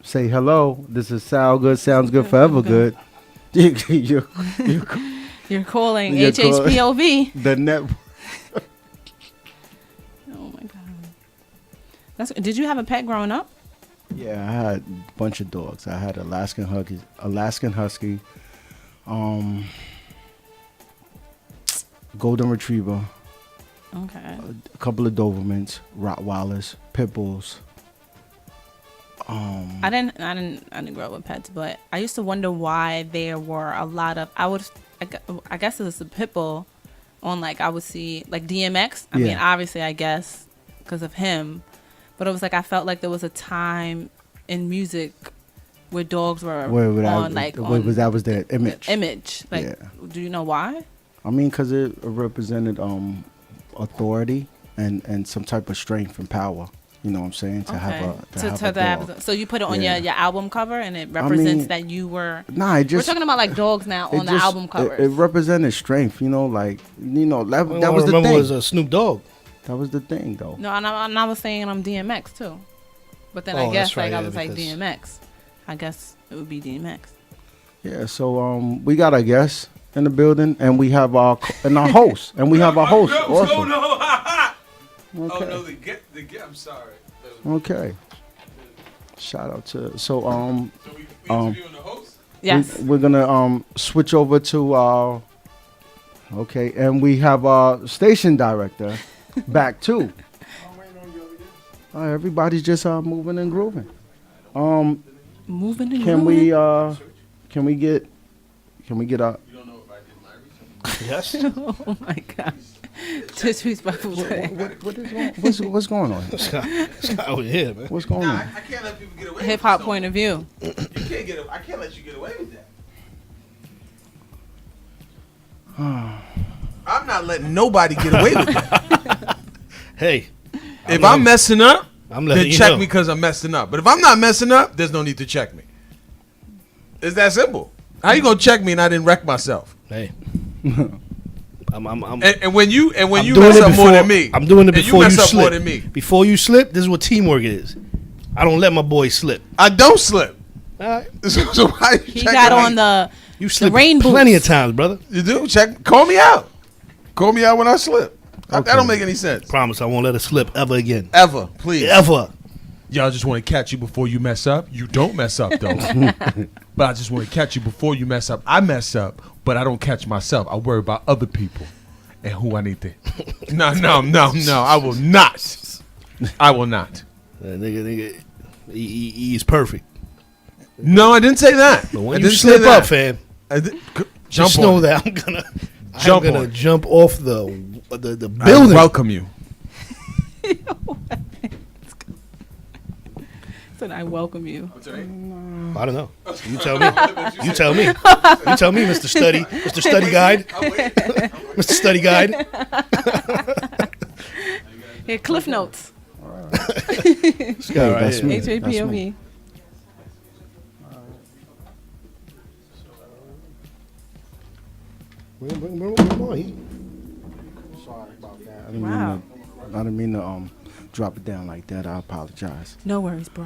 Say hello. This is Sal Good. Sounds good. Forever good. You're You're calling You're calling- HHPOV. the net. Oh my god. Did you have a pet growing up? Yeah, I had a bunch of dogs. I had Alaskan Husky, Golden Retriever, Okay. a couple of Dobermans, Rottweilers, Pit Bulls. I didn't grow up with pets, but I used to wonder why there were a lot of I guess it was the pit bull on, like, I would see like DMX. I mean, obviously I guess because of him, but it was like I felt like there was a time in music where dogs were on that was their image. Image. Like, Yeah. do you know why? I mean, because it represented authority and some type of strength and power. You know what I'm saying? To have a dog. So you put it on Yeah. your album cover, and it represents that you were. Nah, it just we're talking about like dogs now on the album covers. It represented strength. You know, like that was the remember thing. was a Snoop Dogg. That was the thing, though. No, and I was saying I'm DMX too, but then Oh, I guess that's right, like I yeah, was like because- DMX. I guess it would be DMX. Yeah. So we got our guests in the building, and we have our host, and we have our host also. Oh no, the get. I'm sorry. Okay. Shout out to So we interviewing the host. Yes. We're gonna switch over to okay, and we have our station director back too. Everybody's just moving and grooving. Moving and Can we get our You don't know if I did my research. Yes. Oh my god. Disrespectful today. what's going on? This guy over here, man. What's going Nah, on? I can't let people get away. Hip hop with point of view. You can't get. I can't let you get away with that. I'm not letting nobody get away with that. Hey, If I'm messing up, I'm letting then you check know. me because I'm messing up. But if I'm not messing up, there's no need to check me. It's that simple. How you gonna check me and I didn't wreck myself? Hey. I'm And when you I'm mess doing it up more before- than me, I'm doing it and before you mess you up more slip. than me. Before you slip, this is what teamwork is. I don't let my boy slip. I don't slip. All right. So why you He checking got me? on the You slip rain plenty boots. of times, brother. You do check. Call me out. Call me out when I slip. That don't make any sense. Promise I won't let it slip ever again. Ever, please. Ever. Y'all just want to catch you before you mess up. You don't mess up though. But I just want to catch you before you mess up. I mess up, but I don't catch myself. I worry about other people and who I need to. No. I will not. I will not. Nigga, he's perfect. No, I didn't say that. But I when you didn't say slip that. up, fam, Jump just on know it. that I'm Jump gonna on it. jump off the I building. welcome you. Said I welcome you. I don't know. You tell me. You tell me. You tell me, Mr. Study. Mr. Study Guide. Mr. Study Guide. Here, Cliff Notes. This guy right that's here. me. That's me. HAPOV. Bring him on. Sorry about that. I didn't Wow. mean to drop it down like that. I apologize. No worries, bro.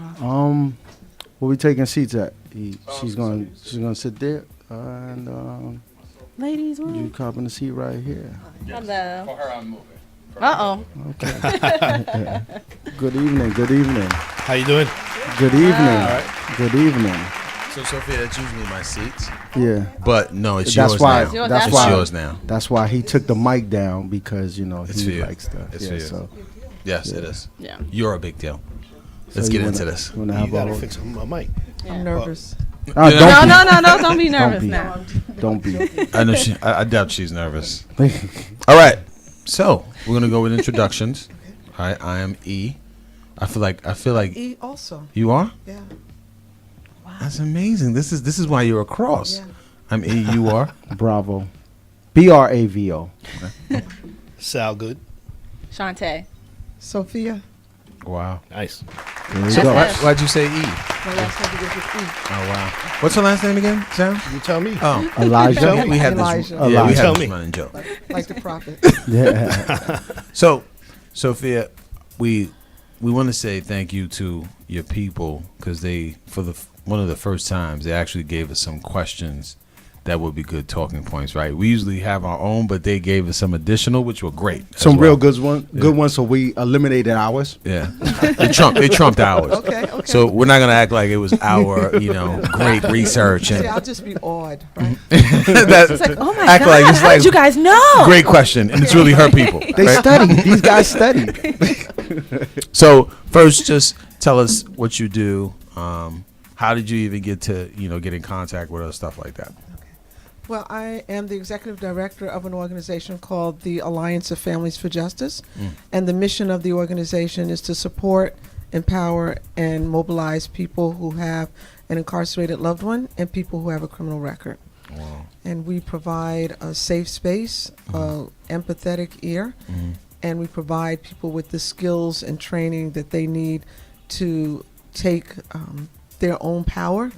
Where we taking seats at? She's gonna sit there, and Ladies, you room. copping the seat right here. Hello. For her, I'm moving. Uh-oh. Okay. Good evening. Good evening. How you doing? Good evening. Good evening. So, Sophia, that's usually my seats. Yeah. But no, it's That's yours why. now. That's It's why. yours now. That's why he took the mic down because It's for he you. likes stuff. It's yeah. for you. So Yes, it is. Yeah. You're a big deal. Let's get into this. You gotta fix my mic. I'm nervous. No, don't be nervous now. Don't be. I know I doubt she's nervous. All right, so we're gonna go with introductions. All right, I am E. I feel like E also. You are. Yeah. Wow. That's amazing. This is why you're a cross. Yeah. I'm E. You are. Bravo. Bravo. Okay. Sal good. Shantae. Sophia. Wow. Nice. There you So go. why'd you say E? My last name begins with E. Oh wow. What's her last name again, Sam? You tell me. Oh, Elijah. we had Elijah. this. Yeah, we Tell had me. this running joke. Like the prophet. Yeah. So, Sophia, we want to say thank you to your people because they, for one of the first times, they actually gave us some questions that would be good talking points. Right? We usually have our own, but they gave us some additional, which were great. as Some well. real good ones. So we eliminated ours. Yeah, they trumped ours. Okay. So we're not gonna act like it was our, great research See, and I'll just be awed, right? it's like, oh my act God, like it's how like did you guys know? great question, and it's really her people. They right? study. These guys study. So first, just tell us what you do. How did you even get to get in contact with us, stuff like that? Well, I am the executive director of an organization called the Alliance of Families for Justice. And the mission of the organization is to support, empower, and mobilize people who have an incarcerated loved one and people who have a criminal record. Wow. And we provide a safe space, empathetic ear, and we provide people with the skills and training that they need to take their own power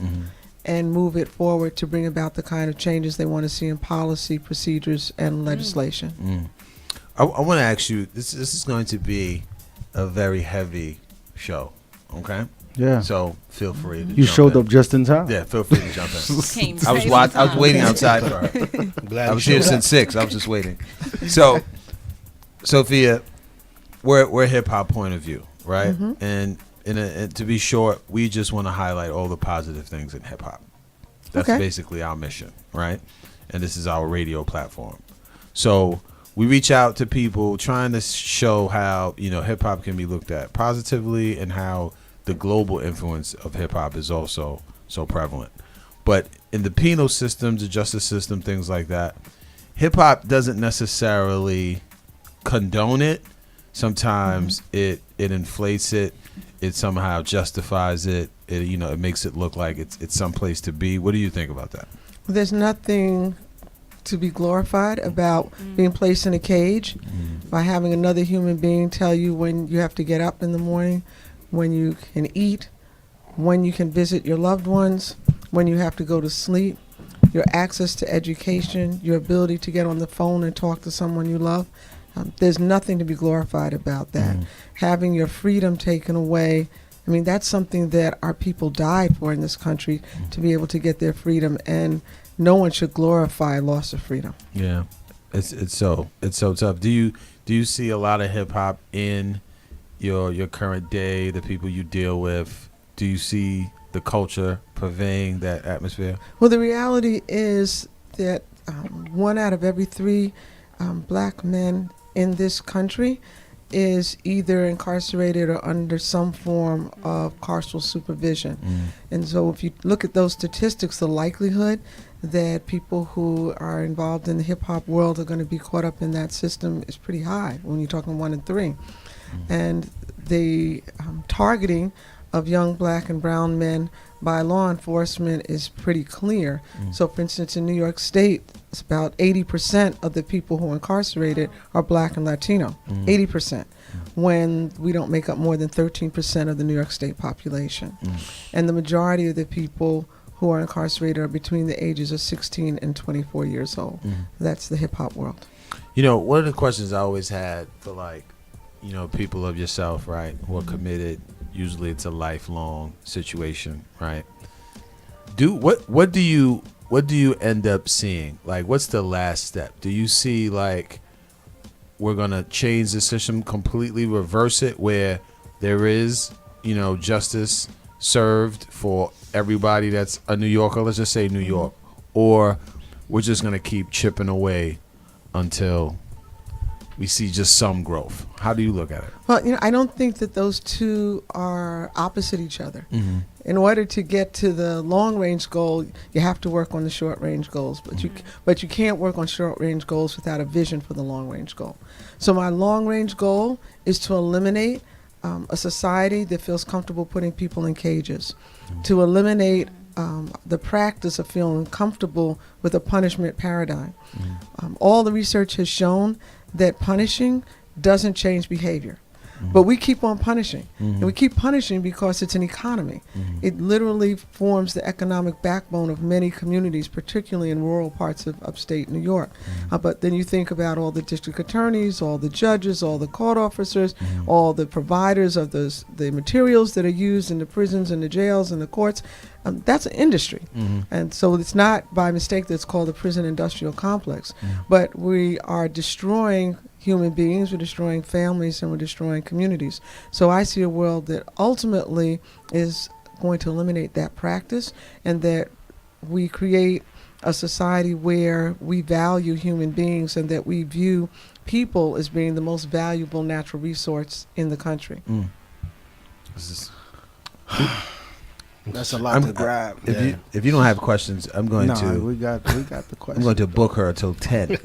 and move it forward to bring about the kind of changes they want to see in policy, procedures, and legislation. I want to ask you, this is going to be a very heavy show, okay? Yeah. So feel free to You jump showed in. up just in time. Yeah, feel free to jump in. Came I was straight I was on waiting time. outside for her. I'm glad I you was here showed since 6. I was just waiting. So, Sophia, we're hip hop point of view, right? And to be short, we just want to highlight all the positive things in hip hop. That's Okay. basically our mission, right? And this is our radio platform. So we reach out to people trying to show how hip hop can be looked at positively and how the global influence of hip hop is also so prevalent. But in the penal systems, the justice system, things like that, hip hop doesn't necessarily condone it. Sometimes it inflates it. It somehow justifies it. It makes it look like it's someplace to be. What do you think about that? There's nothing to be glorified about being placed in a cage by having another human being tell you when you have to get up in the morning, when you can eat, when you can visit your loved ones, when you have to go to sleep, your access to education, your ability to get on the phone and talk to someone you love. There's nothing to be glorified about that. Having your freedom taken away, I mean, that's something that our people died for in this country, to be able to get their freedom, and no one should glorify loss of freedom. Yeah, it's so tough. Do you see a lot of hip hop in your current day? The people you deal with, do you see the culture purveying that atmosphere? Well, the reality is that 1 out of every 3 black men in this country is either incarcerated or under some form of carceral supervision. And so if you look at those statistics, the likelihood that people who are involved in the hip-hop world are going to be caught up in that system is pretty high when you're talking 1 in 3. And the targeting of young black and brown men by law enforcement is pretty clear. So for instance, in New York State, it's about 80% of the people who are incarcerated are black and Latino. 80%, when we don't make up more than 13% of the New York State population. And the majority of the people who are incarcerated are between the ages of 16 and 24 years old. That's the hip hop world. One of the questions I always had for people of yourself, right, who are committed, usually it's a lifelong situation, right? What do you end up seeing? Like, what's the last step? Do you see we're gonna change the system completely, reverse it, where there is justice served for everybody that's a New Yorker? Let's just say New York, or we're just gonna keep chipping away until we see just some growth. How do you look at it? Well, I don't think that those two are opposite each other. Mm-hmm. In order to get to the long range goal, you have to work on the short range goals, but you can't work on short range goals without a vision for the long range goal. So my long range goal is to eliminate a society that feels comfortable putting people in cages, to eliminate the practice of feeling comfortable with a punishment paradigm. All the research has shown that punishing doesn't change behavior. But we keep on punishing. And we keep punishing because it's an economy. It literally forms the economic backbone of many communities, particularly in rural parts of upstate New York. But then you think about all the district attorneys, all the judges, all the court officers, all the providers of the materials that are used in the prisons and the jails and the courts. That's an industry. And so it's not by mistake that it's called the prison industrial complex. But we are destroying human beings, we're destroying families, and we're destroying communities. So I see a world that ultimately is going to eliminate that practice, and that we create a society where we value human beings and that we view people as being the most valuable natural resource in the country. That's a lot to grab. If you don't have questions, I'm going to. We got the questions. I'm going to book her till 10.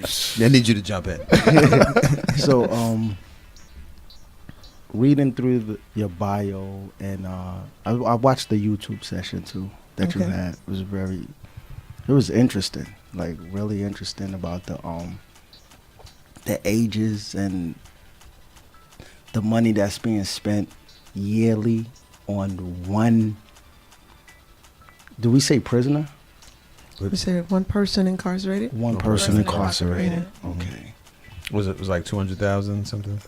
So, I need you to jump in. So, reading through your bio, and I watched the YouTube session too that you had. It was interesting, like really interesting about the ages and the money that's being spent yearly on one. Do we say prisoner? We say one person incarcerated. One person incarcerated. Okay. Was it like 200,000 something?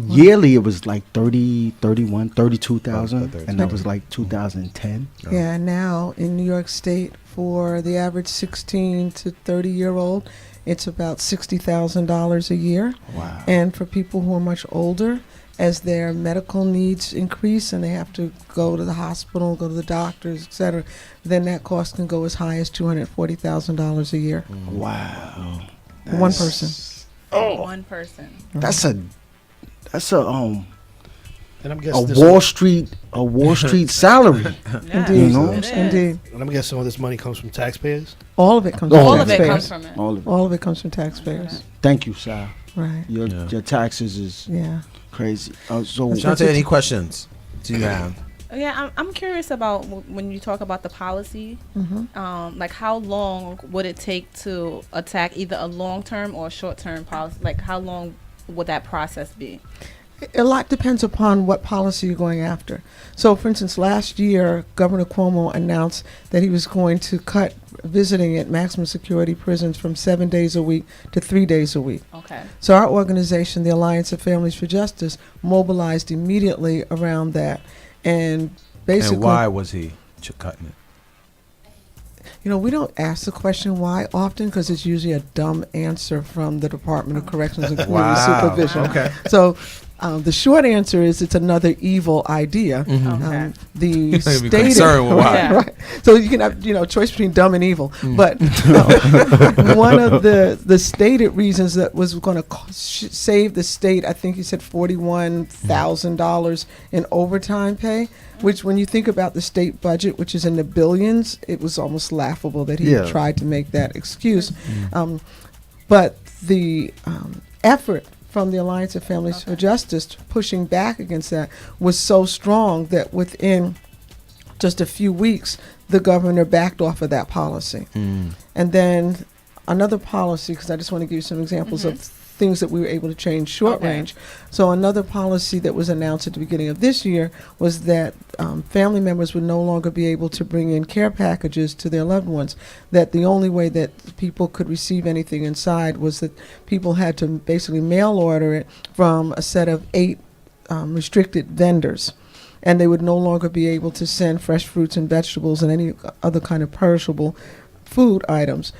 Yearly it was like 31, 32,000, and that was like 2010. Yeah, now in New York State for the average 16 to 30-year-old, it's about $60,000 a year. Wow. And for people who are much older, as their medical needs increase and they have to go to the hospital, go to the doctors, etc., then that cost can go as high as $240,000 a year. Wow. One person. Oh. One person. That's a And I'm guessing Wall Street salary. Yeah, Indeed. You know? Indeed. And I'm guessing all this money comes from taxpayers. All of it comes All from of it taxpayers. comes from it. All of it comes from taxpayers. Thank you, Sal. Right. Your taxes is crazy. So Shante, any questions do you have? Yeah, I'm curious about when you talk about the policy, like how long would it take to attack either a long-term or a short-term policy? Like how long would that process be? A lot depends upon what policy you're going after. So, for instance, last year, Governor Cuomo announced that he was going to cut visiting at maximum security prisons from 7 days a week to 3 days a week. Okay. So our organization, the Alliance of Families for Justice, mobilized immediately around that. And basically... And why was he cutting it? You know, we don't ask the question why often because it's usually a dumb answer from the Department of Corrections and Community Supervision. Okay. So the short answer is it's another evil idea. Okay. The Concerned stated, with why. right. So you can have choice between dumb and evil. But one of the stated reasons that was going to save the state, I think he said $41,000 in overtime pay. Which, when you think about the state budget, which is in the billions, it was almost laughable that he tried to make that excuse. But the effort from the Alliance of Families for Justice pushing back against that was so strong that within just a few weeks, the governor backed off of that policy. And then another policy, because I just want to give you some examples of things that we were able to change short range. So another policy that was announced at the beginning of this year was that family members would no longer be able to bring in care packages to their loved ones, that the only way that people could receive anything inside was that people had to basically mail order it from a set of 8 restricted vendors. And they would no longer be able to send fresh fruits and vegetables and any other kind of perishable food items.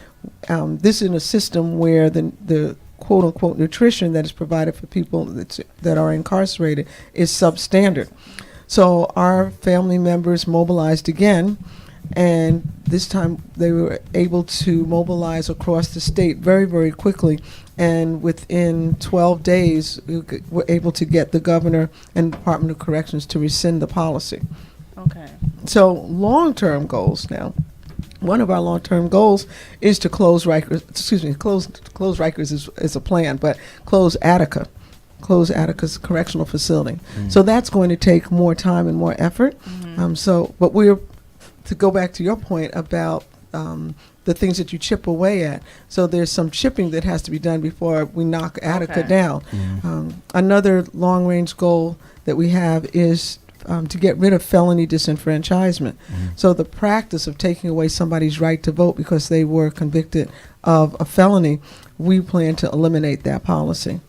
This is in a system where the quote-unquote nutrition that is provided for people that are incarcerated is substandard. So our family members mobilized again, And this time they were able to mobilize across the state very, very quickly. And within 12 days, we were able to get the governor and Department of Corrections to rescind the policy. Okay. So long-term goals now. One of our long-term goals is to close Rikers. Excuse me, close Rikers is a plan, but close Attica. Close Attica's correctional facility. So that's going to take more time and more effort. But we're, to go back to your point about the things that you chip away at. So there's some chipping that has to be done before we knock Attica down. Another long-range goal that we have is to get rid of felony disenfranchisement. So the practice of taking away somebody's right to vote because they were convicted of a felony, we plan to eliminate that policy.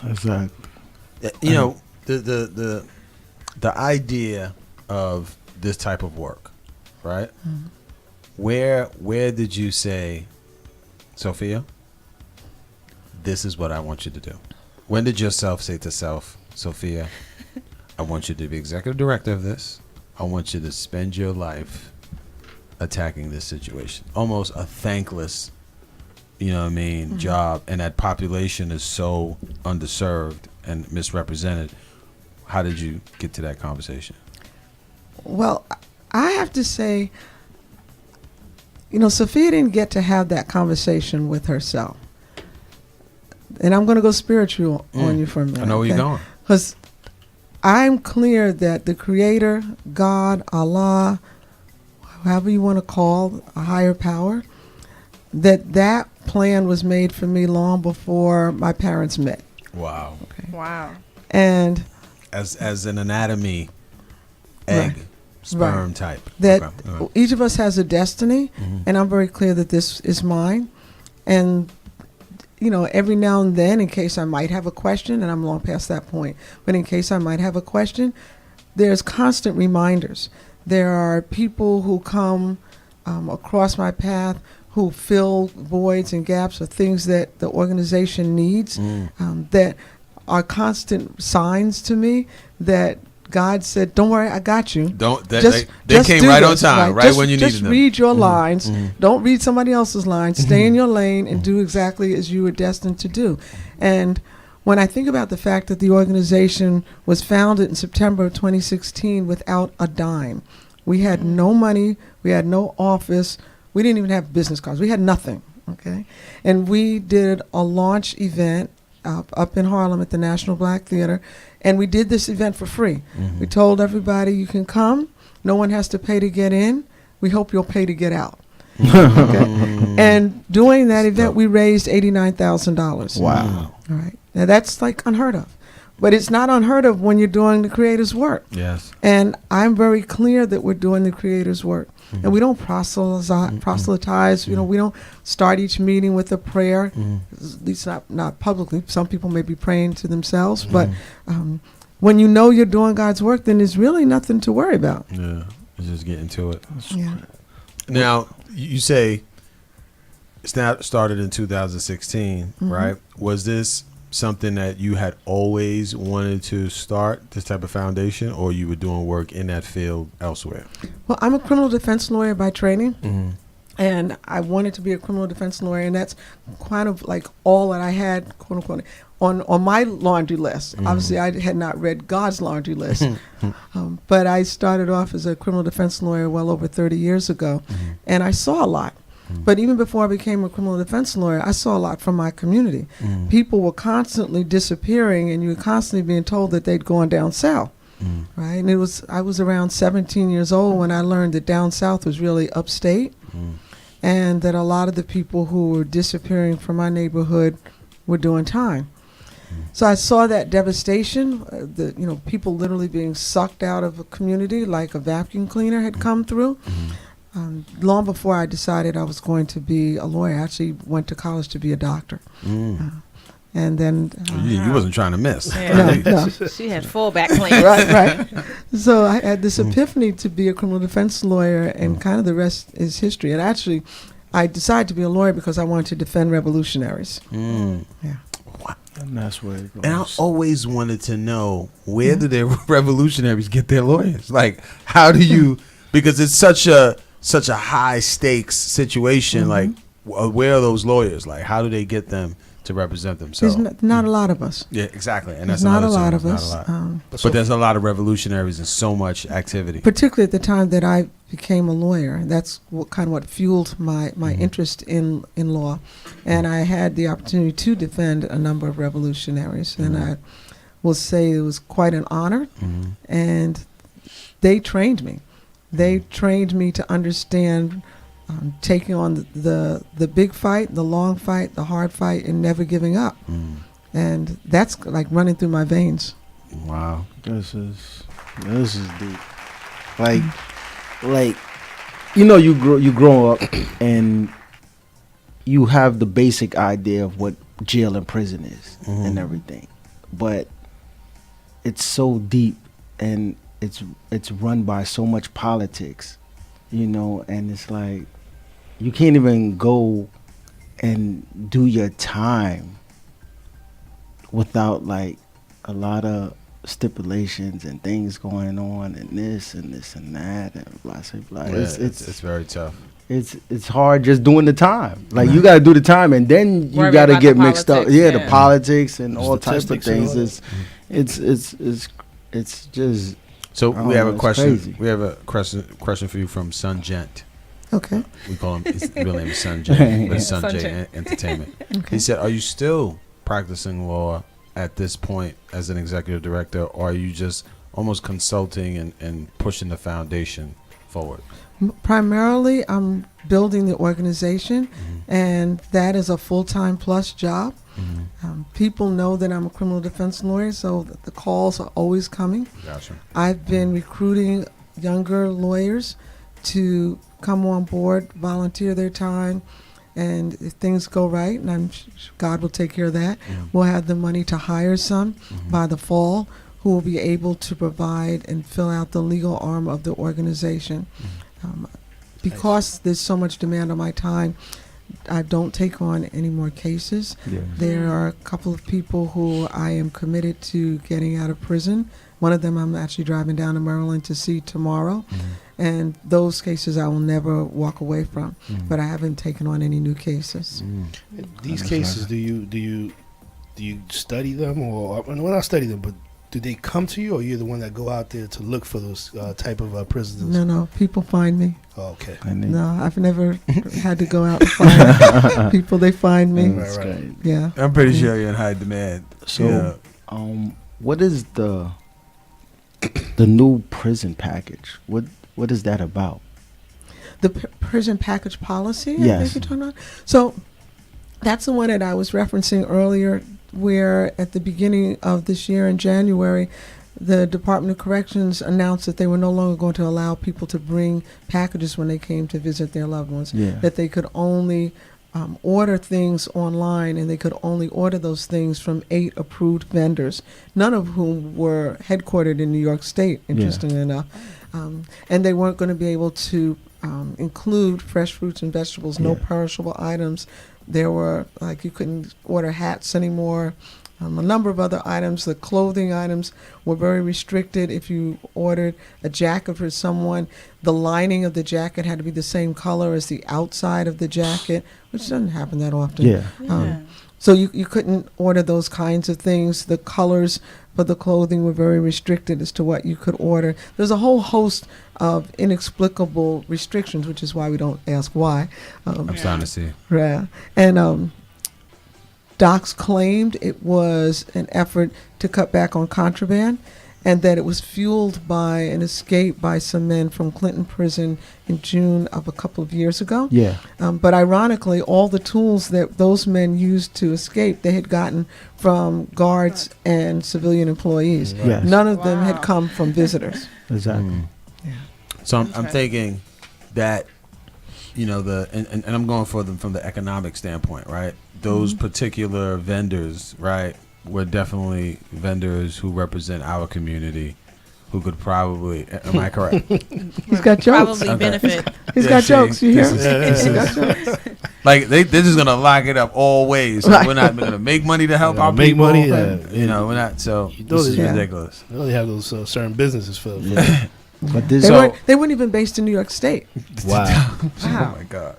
Exactly. You know, the idea of this type of work, right? Where did you say, Sophia, this is what I want you to do? When did yourself say to self, Sophia, I want you to be executive director of this. I want you to spend your life attacking this situation. Almost a thankless, job. And that population is so underserved and misrepresented. How did you get to that conversation? Well, I have to say, Sophia didn't get to have that conversation with herself. And I'm going to go spiritual on you for a minute. I know where you're going. Because I'm clear that the Creator, God, Allah, however you want to call a higher power, that plan was made for me long before my parents met. Wow. Okay. Wow. And as an anatomy, egg, sperm type. That Okay. each of us has a destiny, and I'm very clear that this is mine. And every now and then, in case I might have a question, and I'm long past that point, but in case I might have a question, there's constant reminders. There are people who come across my path who fill voids and gaps or things that the organization needs, that are constant signs to me that God said, "Don't worry, I got you." They came right on time, right when you needed them. Just read your lines. Don't read somebody else's lines. Stay in your lane and do exactly as you were destined to do. And when I think about the fact that the organization was founded in September of 2016 without a dime, we had no money, we had no office, we didn't even have business cards, we had nothing. Okay, and we did a launch event up in Harlem at the National Black Theater. And we did this event for free. We told everybody you can come. No one has to pay to get in. We hope you'll pay to get out. Okay? And during that event, we raised $89,000. Wow. All right. Now that's like unheard of. But it's not unheard of when you're doing the Creator's work. Yes. And I'm very clear that we're doing the Creator's work. And we don't proselytize. We don't start each meeting with a prayer, at least not publicly. Some people may be praying to themselves. But when you know you're doing God's work, then there's really nothing to worry about. Yeah, just getting to it. Yeah. Now, you say it started in 2016, right? Was this something that you had always wanted to start, this type of foundation, or you were doing work in that field elsewhere? Well, I'm a criminal defense lawyer by training, and I wanted to be a criminal defense lawyer, and that's kind of like all that I had, quote unquote, on my laundry list. Obviously, I had not read God's laundry list, but I started off as a criminal defense lawyer well over 30 years ago, and I saw a lot. But even before I became a criminal defense lawyer, I saw a lot from my community. People were constantly disappearing, and you were constantly being told that they'd gone down south, right? And I was around 17 years old when I learned that down south was really upstate, and that a lot of the people who were disappearing from my neighborhood were doing time. So I saw that devastation, people literally being sucked out of a community like a vacuum cleaner had come through. Long before I decided I was going to be a lawyer, I actually went to college to be a doctor. And then... you wasn't trying to miss. No. She had fallback plans. Right. So I had this epiphany to be a criminal defense lawyer, and kind of the rest is history. And actually, I decided to be a lawyer because I wanted to defend revolutionaries. Yeah. And that's where it goes. And I always wanted to know, where do their revolutionaries get their lawyers? Like, how do you Because it's such a high stakes situation. Like, where are those lawyers? Like, how do they get them to represent themselves? There's not a lot of us. Yeah, exactly. And There's that's not a another lot thing, of there's us. not a lot. But there's a lot of revolutionaries and so much activity. Particularly at the time that I became a lawyer. That's what fueled my interest in law. And I had the opportunity to defend a number of revolutionaries. And I will say it was quite an honor. And they trained me. They trained me to understand taking on the big fight, the long fight, the hard fight, and never giving up. And that's like running through my veins. Wow. This is deep. Like you grow up and you have the basic idea of what jail and prison is and everything, but it's so deep and it's run by so much politics, and it's like you can't even go and do your time without like a lot of stipulations and things going on and this and that and blah blah blah. Yeah, it's very tough. It's hard just doing the time. Like you got to do the time and then you got to get mixed up. Yeah, the politics and all types of things. It's just. So we have a question. Crazy. We have a question for you from Sun Gent. Okay. We call him. His real name is Sun J. But Sun J Entertainment. Okay. He said, "Are you still practicing law at this point as an executive director, or are you just almost consulting and pushing the foundation forward?" Primarily, I'm building the organization, and that is a full-time plus job. People know that I'm a criminal defense lawyer, so the calls are always coming. Gotcha. I've been recruiting younger lawyers to come on board, volunteer their time, and if things go right, and God will take care of that, we'll have the money to hire some by the fall who will be able to provide and fill out the legal arm of the organization. Because there's so much demand on my time, I don't take on any more cases. There are a couple of people who I am committed to getting out of prison. One of them I'm actually driving down to Maryland to see tomorrow. And those cases I will never walk away from. But I haven't taken on any new cases. These cases, do you study them, or well, not study them, but do they come to you, or you're the one that go out there to look for those type of prisoners? No, people find me. Oh, okay. No, I've never had to go out and find people. They find me. Right. Yeah. I'm pretty sure you're in high demand. So, what is the new prison package? What is that about? The prison package policy? Yes. I think you're talking about? So that's the one that I was referencing earlier, where at the beginning of this year in January, the Department of Corrections announced that they were no longer going to allow people to bring packages when they came to visit their loved ones, that they could only order things online, and they could only order those things from 8 approved vendors, none of whom were headquartered in New York State, interestingly enough. And they weren't going to be able to include fresh fruits and vegetables, no perishable items. There were, like, you couldn't order hats anymore. A number of other items. The clothing items were very restricted. If you ordered a jacket for someone, the lining of the jacket had to be the same color as the outside of the jacket, which doesn't happen that often. So you couldn't order those kinds of things. The colors for the clothing were very restricted as to what you could order. There's a whole host of inexplicable restrictions, which is why we don't ask why. I'm starting to see. Yeah. And docs claimed it was an effort to cut back on contraband, and that it was fueled by an escape by some men from Clinton prison in June of a couple of years ago. But ironically, all the tools that those men used to escape, they had gotten from guards and civilian employees. None of them had come from visitors. Exactly. So I'm thinking that, and I'm going for them from the economic standpoint, right? Those particular vendors, right, were definitely vendors who represent our community, who could probably, am I correct? He's got jokes. Probably benefit. He's got jokes, you hear? He's got jokes. Like, they're just going to lock it up all ways. So we're not going to make money to help our make people. money, we're not, so this is ridiculous. They only have those certain businesses for But this, They weren't even based in New York State. Wow. Oh my God.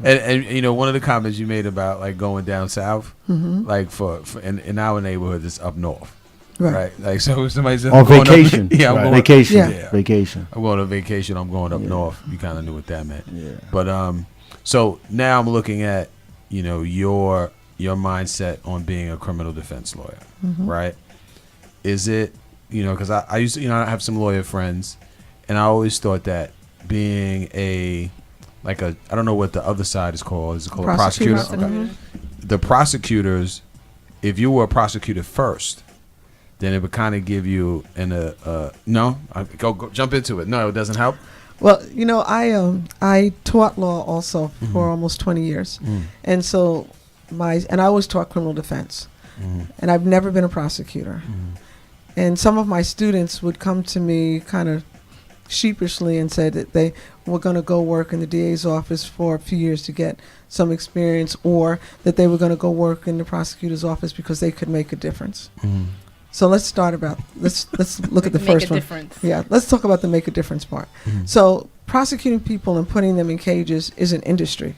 And you know, one of the comments you made about like going down south, like for in our neighborhood is up north, right? Like so, if somebody said on I'm going vacation. up, yeah, I'm going vacation. Yeah. Vacation. I'm going on vacation. I'm going up north. You kind of knew what that meant. Yeah. But so now I'm looking at, you know, your mindset on being a criminal defense lawyer, right? Is it, you know, because I used to, you know, I have some lawyer friends, and I always thought that being I don't know what the other side is called. Is it called a prosecutor? Okay. The prosecutors, if you were a prosecutor first, then it would kind of give you go jump into it. No, it doesn't help. Well, you know, I taught law also for almost 20 years, and so I always taught criminal defense, and I've never been a prosecutor. And some of my students would come to me kind of sheepishly and said that they were going to go work in the DA's office for a few years to get some experience, or that they were going to go work in the prosecutor's office because they could make a difference. So let's look at the first one. Difference. Yeah, let's talk about the make a difference part. So prosecuting people and putting them in cages is an industry.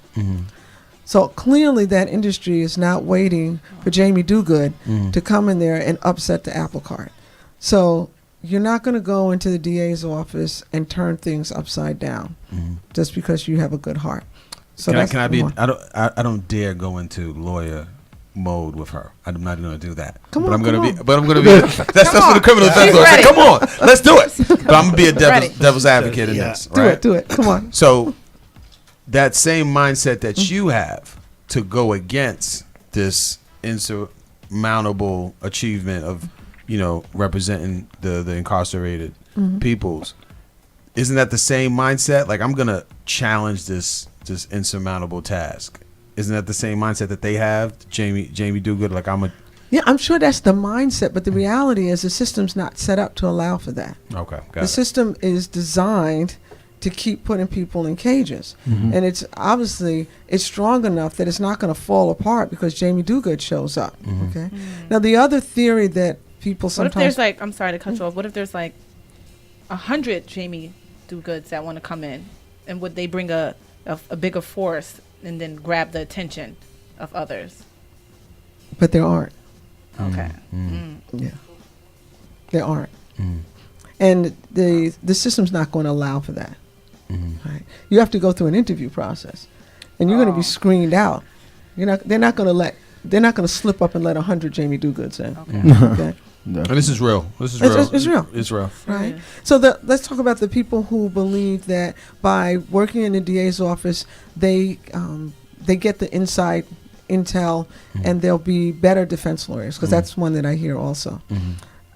So clearly that industry is not waiting for Jamie Dogood to come in there and upset the apple cart. So you're not going to go into the DA's office and turn things upside down just because you have a good heart. So can I be? I don't dare go into lawyer mode with her. I'm not going to do that. Come on, I'm going to be. on. But I'm going to be. That's for the criminal defense lawyer. Say, come on, let's do it. But I'm going to be a devil's advocate in this. Right? Do it. Come on. So that same mindset that you have to go against this insurmountable achievement of, you know, representing the incarcerated peoples, isn't that the same mindset? Like, I'm gonna challenge this insurmountable task. Isn't that the same mindset that they have, Jamie Dogood? Like, Yeah, I'm sure that's the mindset, but the reality is the system's not set up to allow for that. Okay, got The it. system is designed to keep putting people in cages, and it's obviously it's strong enough that it's not going to fall apart because Jamie Dogood shows up. Okay. Now the other theory that people What sometimes if there's like, I'm sorry to cut you off, what if there's like 100 Jamie Dogoods that want to come in, and would they bring a bigger force and then grab the attention of others? but there aren't. Okay. Yeah, there aren't, and the system's not going to allow for that. Right? You have to go through an interview process, and you're going to be screened out. They're not going to slip up and let 100 Jamie Dogoods in. Okay. And this is real. It's real. It's real. Right. So let's talk about the people who believe that by working in the DA's office, they get the inside intel and they'll be better defense lawyers, because that's one that I hear also.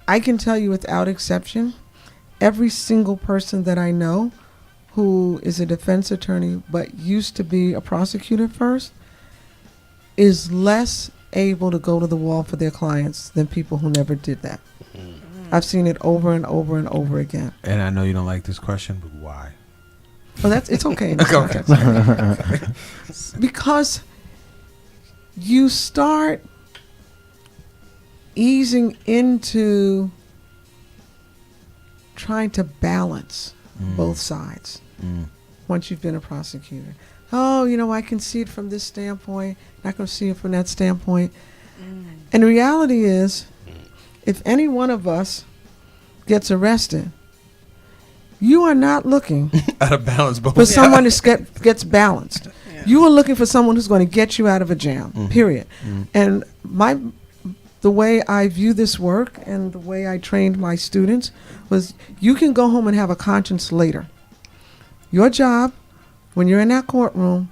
I can tell you without exception, every single person that I know who is a defense attorney but used to be a prosecutor first is less able to go to the wall for their clients than people who never did that. I've seen it over and over and over again. And I know you don't like this question, but why? Well, it's okay. In this context. Because you start easing into trying to balance both sides once you've been a prosecutor. Oh, I can see it from this standpoint. Not going to see it from that standpoint. And the reality is, if any one of us gets arrested, you are not looking Out of balance, both. for someone who gets balanced. You are looking for someone who's going to get you out of a jam, period. And the way I view this work and the way I trained my students was, you can go home and have a conscience later. Your job, when you're in that courtroom,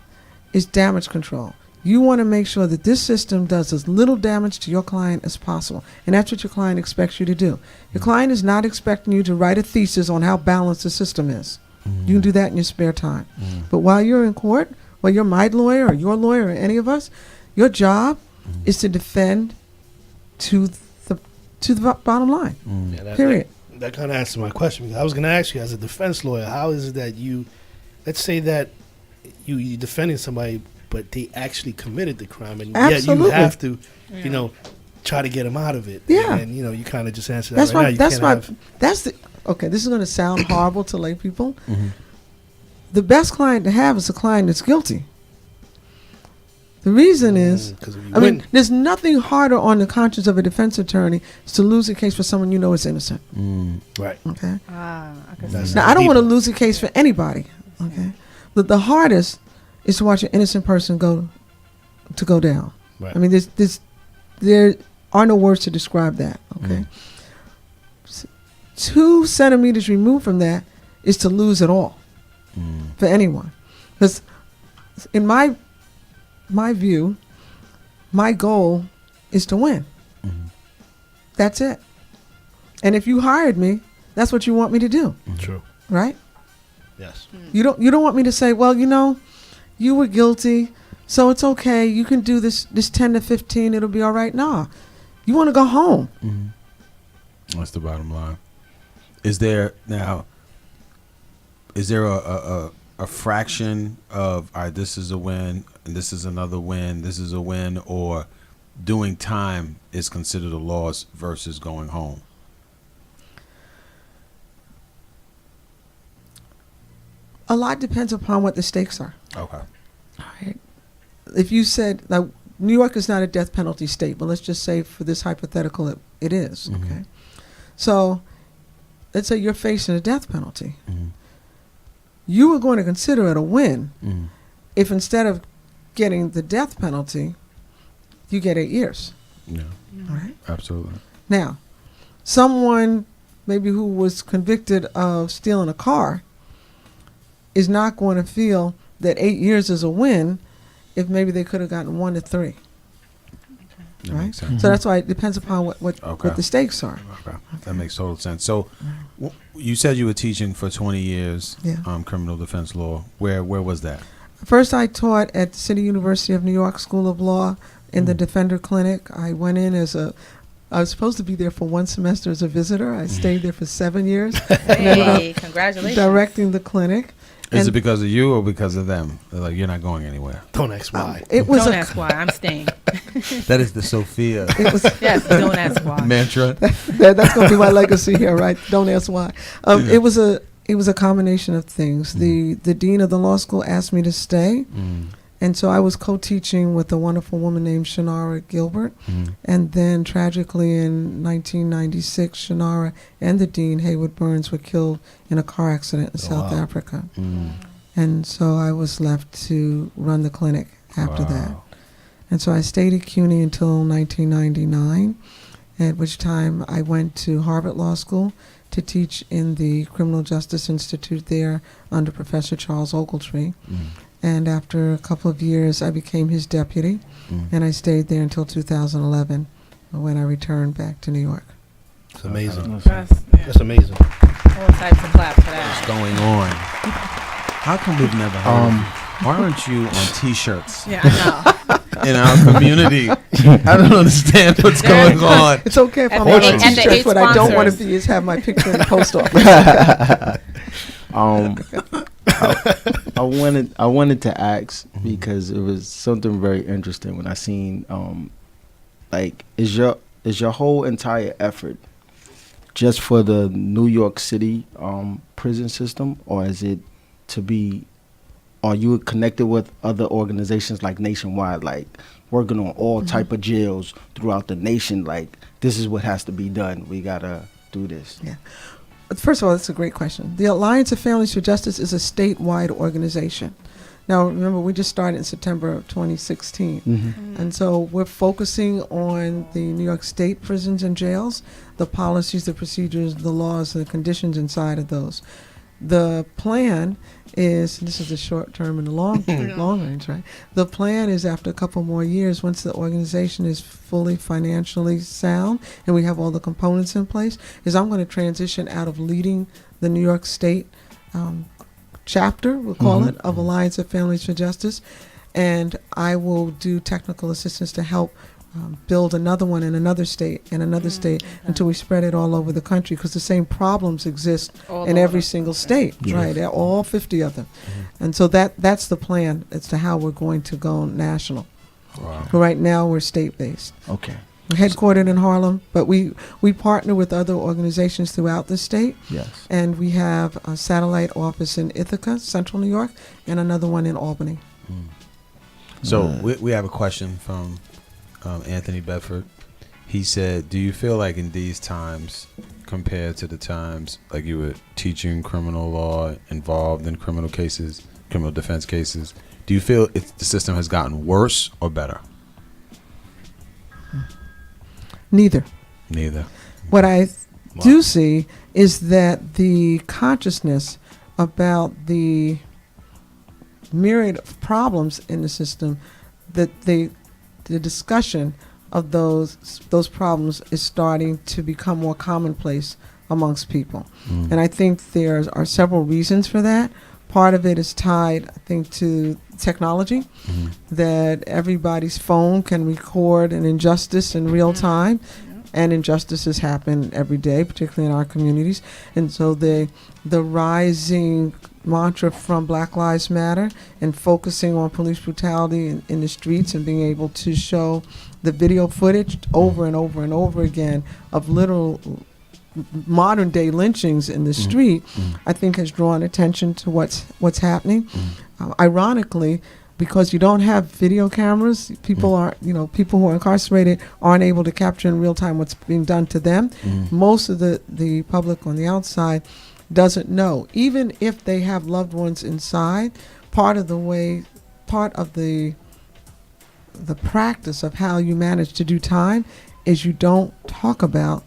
is damage control. You want to make sure that this system does as little damage to your client as possible. And that's what your client expects you to do. Your client is not expecting you to write a thesis on how balanced the system is. You can do that in your spare time. But while you're in court, while you're my lawyer or your lawyer or any of us, your job is to defend to the bottom line. Period. That kind of answers my question, because I was going to ask you, as a defense lawyer, how is it that let's say that you defending somebody, but they actually committed the crime, and Absolutely. yet you have to, try to get them out of it. Yeah. And you kind of just answered That's that right now. that's okay, this is going to sound horrible to lay people. The best client to have is a client that's guilty. The reason is, 'cause if you I mean, win- there's nothing harder on the conscience of a defense attorney is to lose a case for someone you know is innocent. Right. Okay. I can That's see Now, not I don't want to deep. lose a case for anybody. Okay. But the hardest is to watch an innocent person go down. Right. I mean, there are no words to describe that. Okay. 2 centimeters removed from that is to lose it all for anyone. Because in my view, my goal is to win. That's it. And if you hired me, that's what you want me to do, True. right? Yes. You don't want me to say, well, you were guilty, so it's okay. You can do this 10 to 15. It'll be all right. Nah, you want to go home. That's the bottom line. Is there a fraction of, all right, this is a win and this is another win, this is a win, or doing time is considered a loss versus going home? A lot depends upon what the stakes are. Okay. All right. If you said, now, New York is not a death penalty state, but let's just say for this hypothetical, it is. Okay. So let's say you're facing a death penalty. You were going to consider it a win if instead of getting the death penalty, you get 8 years. Yeah. All right. Absolutely. Now, someone maybe who was convicted of stealing a car is not going to feel that 8 years is a win if maybe they could have gotten 1 to 3. That Right? makes sense. So that's why it depends upon what Okay. the stakes are. Okay. That makes total sense. So you said you were teaching for 20 years, Yeah. criminal defense law. Where was that? First, I taught at the City University of New York School of Law in the Defender Clinic. I went in I was supposed to be there for 1 semester as a visitor. I stayed there for 7 years. Hey, congratulations. Directing the clinic. Is And it because of you or because of them? They're like, you're not going anywhere. Don't ask why. it was Don't a, ask why. I'm staying. That is the Sophia it was Yes, don't ask why. mantra. that's going to be my legacy here, right? Don't ask why. It was a combination of things. The dean of the law school asked me to stay, and so I was co-teaching with a wonderful woman named Shannara Gilbert. And then tragically in 1996, Shannara and the dean, Haywood Burns, were killed in a car accident in South Africa. And so I was left to run the clinic after that. And so I stayed at CUNY until 1999, at which time I went to Harvard Law School to teach in the Criminal Justice Institute there under Professor Charles Ogletree. And after a couple of years, I became his deputy, and I stayed there until 2011 when I returned back to New York. It's amazing. That's amazing. all types of clap for that. What's going on? How come we've never heard of you? Why aren't you on T-shirts Yeah, I in our community? I don't understand what's going on. It's okay if And I'm the not on eight- and the t-shirts. eight What I don't want to sponsors. be is have my picture in the post office. I wanted to ask because it was something very interesting when I seen like is your whole entire effort just for the New York City prison system, or is it to be, are you connected with other organizations like nationwide, like working on all type of jails throughout the nation, like this is what has to be done, we gotta do this? Yeah. First of all, that's a great question. The Alliance of Families for Justice is a statewide organization. Now, remember, we just started in September of 2016. And so we're focusing on the New York State prisons and jails, the policies, the procedures, the laws, and the conditions inside of those. The plan is, this is the short term and the long range, right? The plan is after a couple more years, once the organization is fully financially sound and we have all the components in place, is I'm going to transition out of leading the New York State chapter, we'll call it, of Alliance of Families for Justice, and I will do technical assistance to help build another one in another state and another state until we spread it all over the country, because the same problems exist All in over. every single state, right? All 50 of them. And so that's the plan as to how we're going to go national. Wow. But right now we're state-based. Okay. We're headquartered in Harlem, but we partner with other organizations throughout the state. Yes. And we have a satellite office in Ithaca, Central New York, and another one in Albany. So we have a question from Anthony Bedford. He said, do you feel like in these times, compared to the times like you were teaching criminal law, involved in criminal cases, criminal defense cases, do you feel the system has gotten worse or better? Neither. Neither. What I do see is that the consciousness about the myriad of problems in the system, that the discussion of those problems is starting to become more commonplace amongst people. And I think there are several reasons for that. Part of it is tied, I think, to technology, that everybody's phone can record an injustice in real time, and injustices happen every day, particularly in our communities. And so the rising mantra from Black Lives Matter and focusing on police brutality in the streets and being able to show the video footage over and over and over again of literal modern day lynchings in the street, I think has drawn attention to what's happening. Ironically, because you don't have video cameras, people are, people who are incarcerated aren't able to capture in real time what's being done to them. Most of the public on the outside doesn't know. Even if they have loved ones inside, part of the practice of how you manage to do time is you don't talk about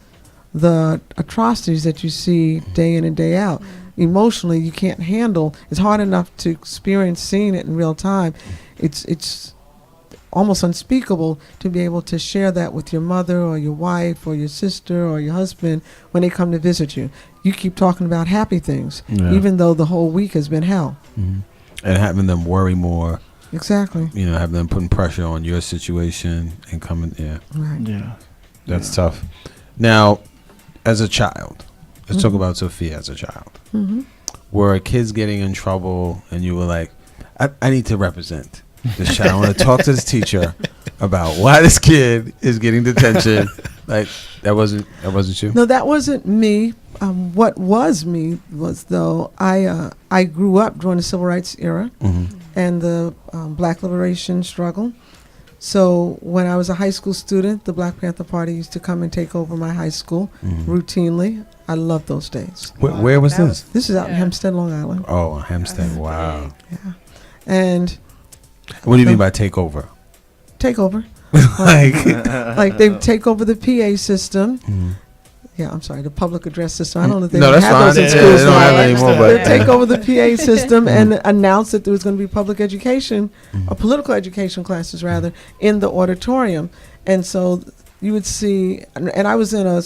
the atrocities that you see day in and day out. Emotionally, you can't handle. It's hard enough to experience seeing it in real time. It's almost unspeakable to be able to share that with your mother or your wife or your sister or your husband when they come to visit you. You keep talking about happy things, even though the whole week has been hell. And having them worry more. Exactly. Having them putting pressure on your situation and coming. Right. Yeah. That's tough. Now, as a child, let's talk about Sophia as a child. Were kids getting in trouble and you were like, I need to represent this child. I want to talk to this teacher about why this kid is getting detention. Like, that wasn't you? No, that wasn't me. What was me was, though, I grew up during the Civil Rights era and the Black Liberation struggle. So when I was a high school student, the Black Panther Party used to come and take over my high school routinely. I loved those days. Where was this? This is out in Hempstead, Long Island. Oh, Hempstead. Wow. Yeah. And what do you mean by take over? Take over. like they take over the PA system. Yeah, I'm sorry, the public address system. I don't know if they that's have fine. those in schools They don't have it anymore, but they take over the PA system and announce that there was going to be public education, or political education classes rather, in the auditorium. And so you would see, and I was in a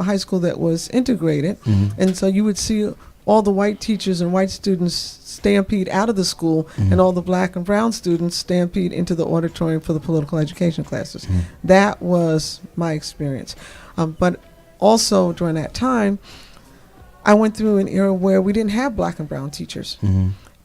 high school that was integrated, and so you would see all the white teachers and white students stampede out of the school, and all the black and brown students stampede into the auditorium for the political education classes. That was my experience. But also during that time, I went through an era where we didn't have black and brown teachers.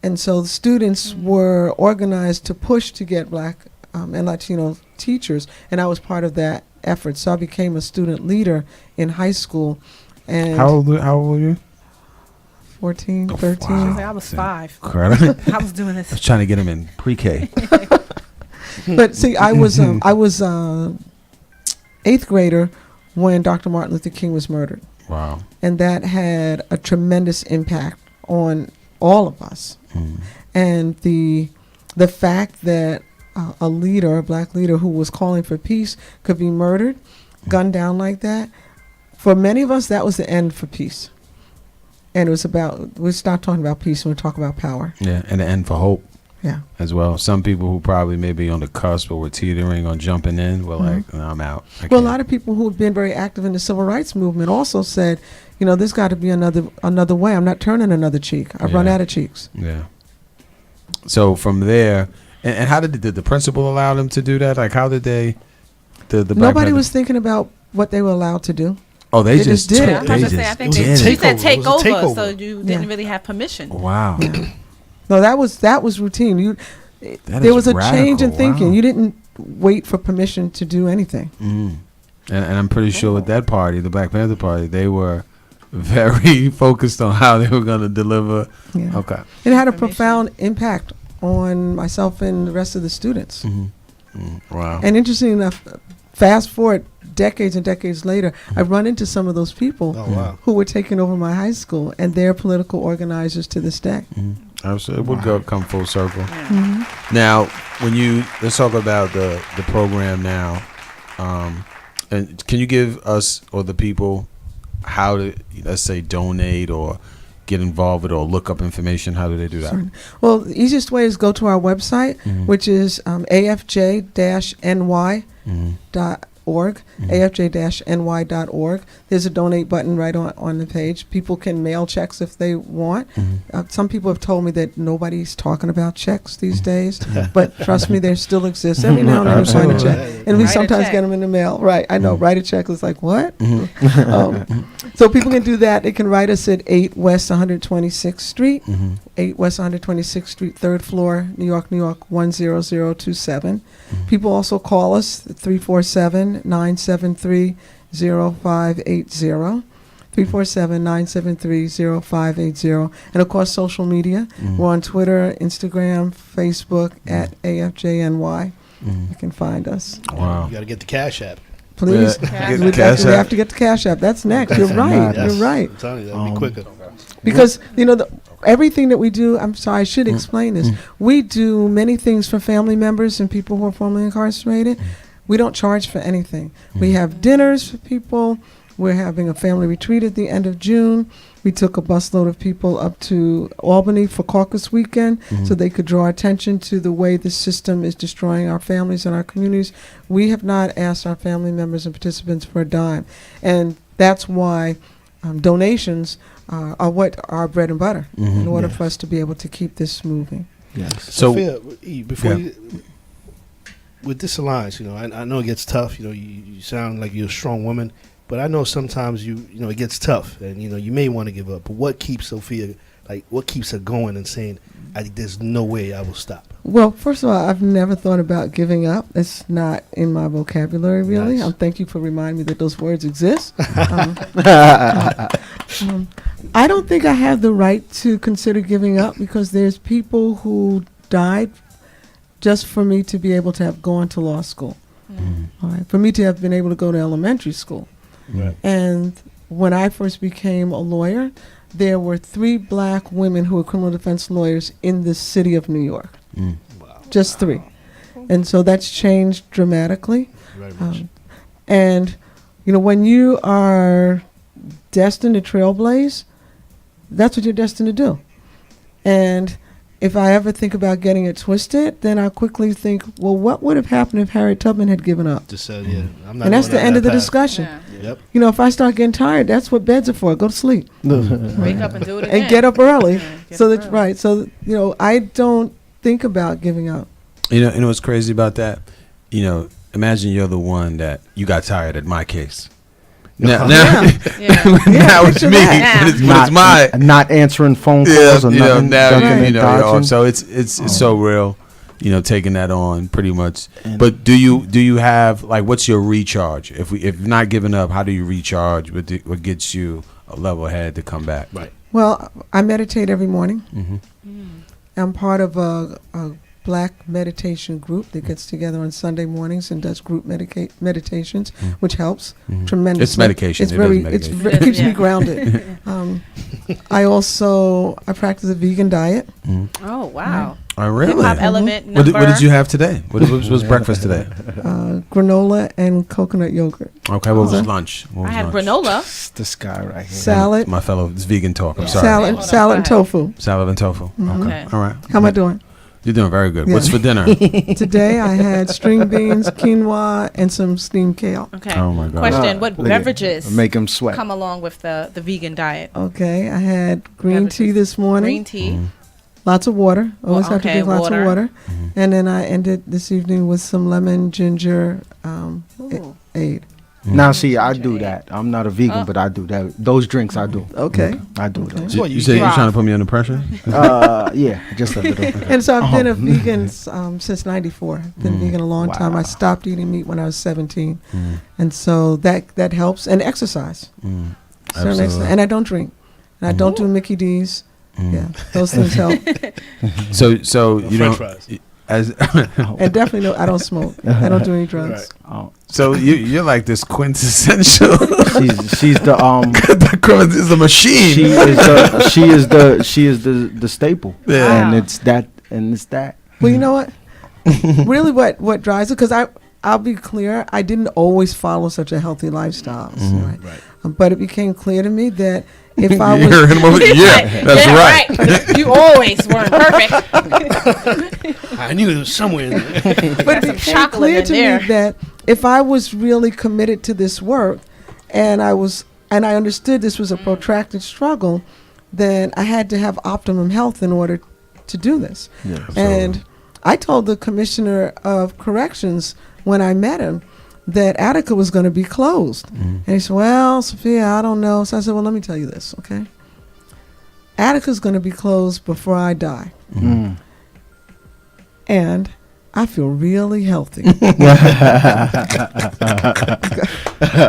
And so the students were organized to push to get black and Latino teachers, and I was part of that effort. So I became a student leader in high school. And how old were you? 14, 13. Wow. I was 5. Incredible. I was doing this. I was trying to get him in pre-K. But see, I was 8th grader when Dr. Martin Luther King was murdered. Wow. And that had a tremendous impact on all of us. And the fact that a black leader who was calling for peace could be murdered, gunned down like that, for many of us, that was the end for peace. And it was we stopped talking about peace and we talk about power. Yeah, and the end for hope. Yeah. As well. Some people who probably maybe on the cusp or were teetering on jumping in were like, no, I'm out. Well, a lot of people who have been very active in the civil rights movement also said, there's got to be another way. I'm not turning another cheek. I've run out of cheeks. Yeah. So from there, and how did the principal allow them to do that? Like, how did they? Nobody was thinking about what they were allowed to do. Oh, they just did it. I think she said take over, so you didn't really have permission. Wow. No, that was routine. There was a change in thinking. Wow. You didn't wait for permission to do anything. And I'm pretty sure with that party, the Black Panther Party, they were very focused on how they were going to deliver. Yeah. Okay. It had a profound impact on myself and the rest of the students. Wow. And interesting enough, fast forward decades and decades later, I run into some of those people who were taking over my high school, and they're political organizers to this day. Absolutely. It would come full circle. Now, let's talk about the program now. And can you give us or the people how to, let's say, donate or get involved with or look up information? How do they do that? Sorry. Well, the easiest way is go to our website, which is afj-ny.org, afj-ny.org. There's a donate button right on the page. People can mail checks if they want. Some people have told me that nobody's talking about checks these days, but trust me, they still exist. Every now and then you find a check, and we Write a sometimes check. get them in the mail. Right, I know. Write a check is like, what? So people can do that. They can write us at 8 West 126th Street, 8 West 126th Street, 3rd floor, New York, 10027. People also call us at 347-973-0580. 347-973-0580. And of course, social media. We're on Twitter, Instagram, Facebook at AFJNY. You can find us. Wow. You got to get the Cash App. Please. Get We the Cash we App. have to get the Cash App. That's next. You're right. Yes. You're right. I'm telling you, that'll be quicker. Because, everything that we do, I'm sorry, I should explain this. We do many things for family members and people who are formerly incarcerated. We don't charge for anything. We have dinners for people. We're having a family retreat at the end of June. We took a busload of people up to Albany for caucus weekend so they could draw attention to the way the system is destroying our families and our communities. We have not asked our family members and participants for a dime. And that's why donations are what our bread and butter in order for us to be able to keep this moving. So, Sophia, before with this alliance, I know it gets tough. You sound like you're a strong woman, but I know sometimes it gets tough, and you may want to give up. But what keeps Sophia, what keeps her going and saying, there's no way I will stop? Well, first of all, I've never thought about giving up. It's not in my vocabulary, really. Nice. Thank you for reminding me that those words exist. I don't think I have the right to consider giving up because there's people who died just for me to be able to have gone to law school. All right, for me to have been able to go to elementary school. Right. And when I first became a lawyer, there were 3 black women who were criminal defense lawyers in the city of New York. Just 3. And so that's changed dramatically. Very much. And, when you are destined to trailblaze, that's what you're destined to do. And if I ever think about getting it twisted, then I quickly think, well, what would have happened if Harriet Tubman had given up? Just said, I'm not. And that's going the down end of the that path. discussion. Yep. If I start getting tired, that's what beds are for. Go to sleep. Wake up and do it again. And get up early. Get So up that's early. right. So, I don't think about giving up. what's crazy about that? Imagine you're the one that you got tired at my case. Now it's picture me. that. But it's my not answering phone calls or nothing. now ducking and you're dodging. off. So it's so real, taking that on pretty much. But do you have what's your recharge? If not giving up, how do you recharge? What gets you a level head to come back? Right. Well, I meditate every morning. I'm part of a Black meditation group that gets together on Sunday mornings and does group meditations, which helps tremendously. It's medication. It's It very, is it's medication. it keeps me grounded. I practice a vegan diet. Oh, wow. Oh, really? Hip-hop element What number. did you have today? What was breakfast today? Granola and coconut yogurt. Okay, what was lunch? What I was had lunch? granola. It's this guy right here. Salad. My fellow, it's vegan talk. I'm sorry. Salad and tofu. Salad and tofu. Okay. All right. How am I doing? You're doing very good. Yeah. What's for dinner? Today I had string beans, quinoa, and some steamed kale. Okay. Oh, my God. Question: what Look at- beverages Make him sweat. come along with the vegan diet? Okay, I had green tea this morning. Green tea. Lots of water. Always have to okay, drink lots water. of water. And then I ended this evening with some lemon ginger Ooh. aid. Now, see, I do that. I'm not a vegan, but I do that. Those drinks, I do. Okay. I do those. You say you're trying to put me under pressure? Yeah, just a little. And so I've been a vegan since '94. I've been vegan a long time. I stopped eating meat when I was 17, and so that helps. And exercise, Absolutely. and I don't drink, and I don't do Mickey D's. Yeah, those things help. So you French don't fries. as And definitely, no, I don't smoke. I don't do any drugs. Oh, so you're like this quintessential. she's the The crumb is a machine. she is the staple. Yeah. And it's that. Well, you know what? Really, what drives it? Because I'll be clear. I didn't always follow such a healthy lifestyle, right? But it became clear to me that if I was, that's right. You always weren't perfect. I knew it was somewhere in there. but it became chocolate clear in to there. me that if I was really committed to this work, and I understood this was a protracted struggle, then I had to have optimum health in order to do this. Yeah. And I told the commissioner of corrections when I met him that Attica was going to be closed. And he said, well, Sophia, I don't know. So I said, well, let me tell you this, okay? Attica's going to be closed before I die. And I feel really healthy.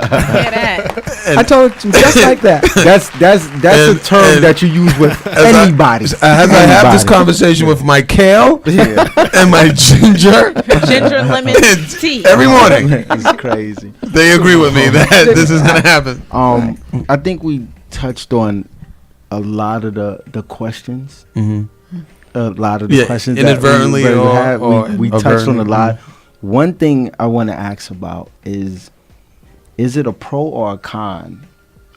I told him just like that. That's a term that you use with anybody. As I have this conversation with my kale and my ginger Lemon tea. every morning, It's crazy. they agree with me that this is gonna happen. I think we touched on a lot of the questions. A lot of the questions inadvertently that we or had. We touched on a overtly. lot. One thing I want to ask about is it a pro or a con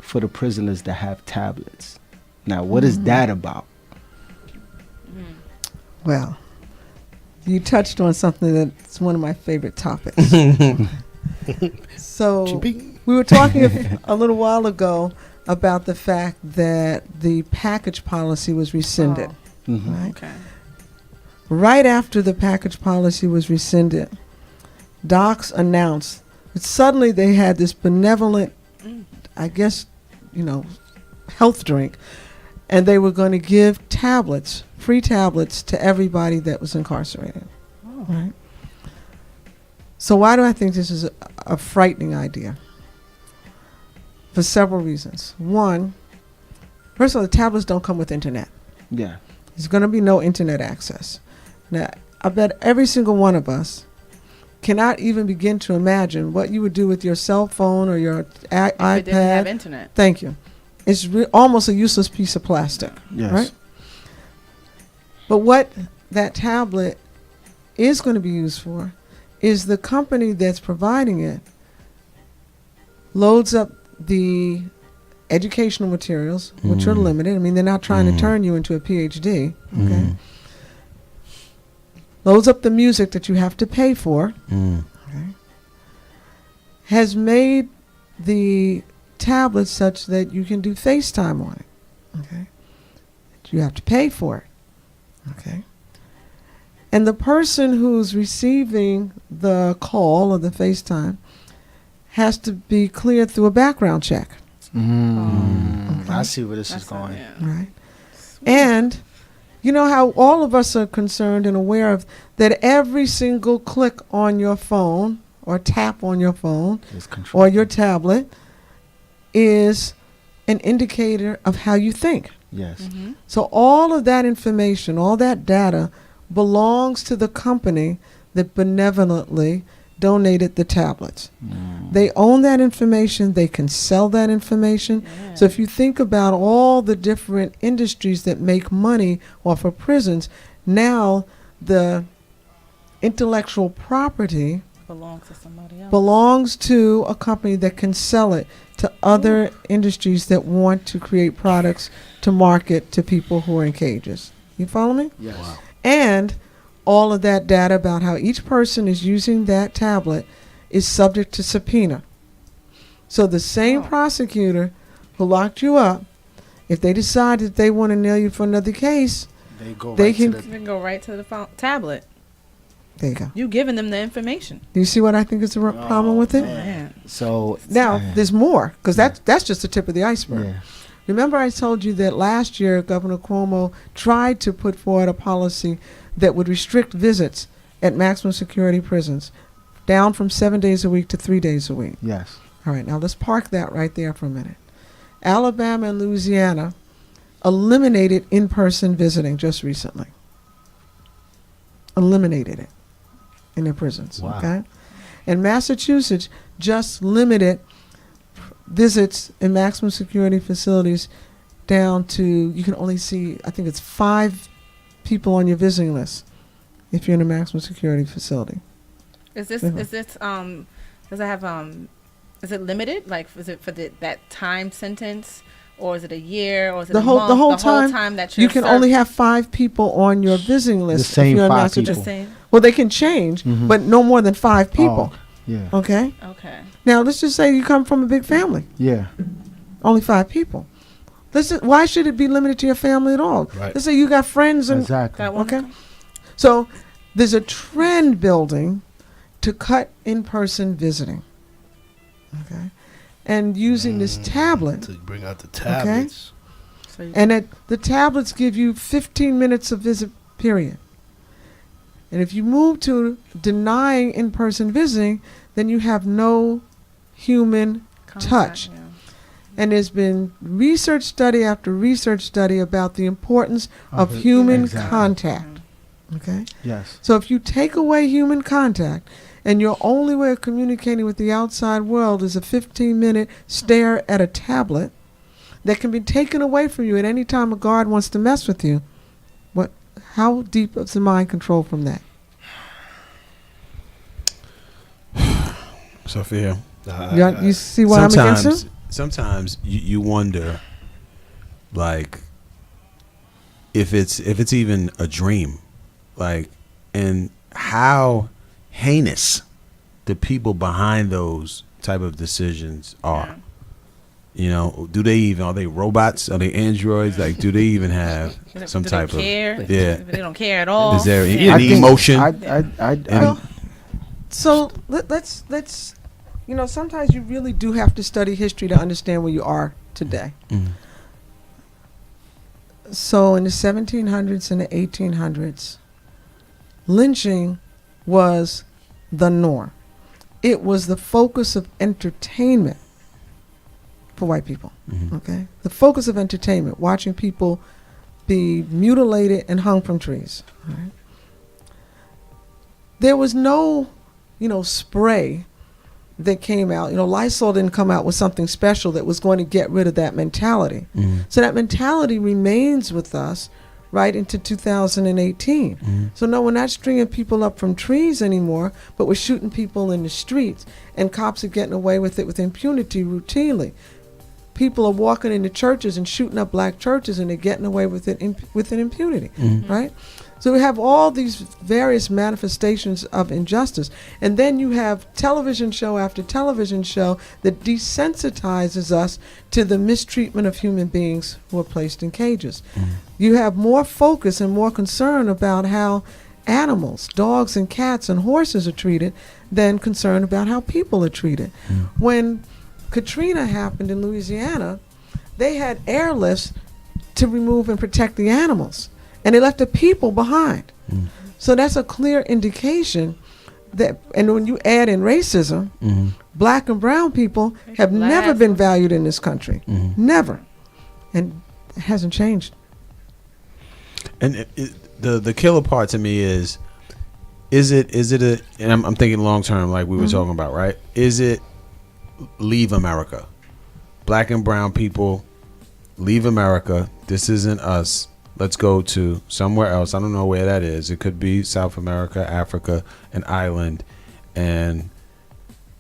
for the prisoners to have tablets? Now, what is that about? Well, you touched on something that's one of my favorite topics. So we were talking a little while ago about the fact that the package policy was rescinded. Right? Okay. Right after the package policy was rescinded, docs announced that suddenly they had this benevolent, I guess, health drink, and they were going to give tablets, free tablets, to everybody that was incarcerated. Right? So why do I think this is a frightening idea? For several reasons. One, first of all, the tablets don't come with internet. Yeah. There's going to be no internet access. Now, I bet every single one of us cannot even begin to imagine what you would do with your cell phone or your iPad. It didn't have internet. Thank you. It's almost a useless piece of plastic. Yes. Right? But what that tablet is going to be used for is the company that's providing it loads up the educational materials, which are limited. I mean, they're not trying to turn you into a PhD. Okay. Loads up the music that you have to pay for. Okay. Has made the tablet such that you can do FaceTime on it. Okay. You have to pay for it. Okay. And the person who's receiving the call or the FaceTime has to be cleared through a background check. I see where this is going. Right. And you know how all of us are concerned and aware of that every single click on your phone or tap on your phone or your tablet is an indicator of how you think. Yes. So all of that information, all that data belongs to the company that benevolently donated the tablets. They own that information. They can sell that information. So if you think about all the different industries that make money off of prisons, now the intellectual property Belongs to somebody else. belongs to a company that can sell it to other industries that want to create products to market to people who are in cages. You follow me? Yes. Wow. And all of that data about how each person is using that tablet is subject to subpoena. So the same prosecutor who locked you up, if they decide that they want to nail you for another case, They go They right can- to You can go right to the tablet. There you go. You giving them the information. Do you see what I think is the problem with it? Man. So Now, there's more, because that's just the tip of the iceberg. yeah. Remember I told you that last year Governor Cuomo tried to put forward a policy that would restrict visits at maximum security prisons down from 7 days a week to 3 days a week. Yes. All right, now let's park that right there for a minute. Alabama and Louisiana eliminated in-person visiting just recently. Eliminated it in their prisons, Wow. okay? And Massachusetts just limited visits in maximum security facilities down to, you can only see, I think it's 5 people on your visiting list if you're in a maximum security facility. Is it limited? Like, is it for that time sentence, or is it a year, or is it The a whole month? the whole time that you're you can only have 5 people on your visiting list. The same if you're in 5 Massachusetts. the same. Well, they can change, Mhm. but no more than 5 people. Oh, yeah. Okay. Okay. Now let's just say you come from a big family, Yeah. only 5 people. Why should it be limited to your family at all? Right. Let's say you got friends and Exactly. That one. okay. So there's a trend building to cut in-person visiting. Okay. And using this tablet, To bring out the tablets. So you, and the tablets give you 15 minutes of visit period. And if you move to denying in-person visiting, then you have no human touch. yeah. And there's been research study after research study about the importance of it. human Exactly. contact. Okay? Yes. So if you take away human contact and your only way of communicating with the outside world is a 15-minute stare at a tablet that can be taken away from you at any time a guard wants to mess with you, how deep is the mind control from that? Sophia, You see why I'm against him? sometimes you wonder, like, if it's even a dream, like, and how heinous the people behind those type of decisions are. You know, are they robots? Are they androids? Like, do they even have some Do type they care? of, yeah? They don't care at all. Is there I any think- emotion? Well, so let's sometimes you really do have to study history to understand where you are today. Mhm. So in the 1700s and the 1800s, lynching was the norm. It was the focus of entertainment for white people. Mhm. Okay, the focus of entertainment, watching people be mutilated and hung from trees. All right? There was no, spray that came out. Lysol didn't come out with something special that was going to get rid of that mentality. Mhm. So that mentality remains with us right into 2018. Mhm. So no, we're not stringing people up from trees anymore, but we're shooting people in the streets, and cops are getting away with it with impunity routinely. People are walking into churches and shooting up black churches, and they're getting away with it with an impunity, right? So we have all these various manifestations of injustice, and then you have television show after television show that desensitizes us to the mistreatment of human beings who are placed in cages. You have more focus and more concern about how animals, dogs and cats and horses are treated than concern about how people are treated. When Katrina happened in Louisiana, they had airlifts to remove and protect the animals, and they left the people behind. So that's a clear indication that, and when you add in racism, black and brown people have never been valued in this country. Never. And it hasn't changed. And the killer part to me is it a, and I'm thinking long term, like we were talking about, right? Is it leave America? Black and brown people, leave America. This isn't us. Let's go to somewhere else. I don't know where that is. It could be South America, Africa, an island, and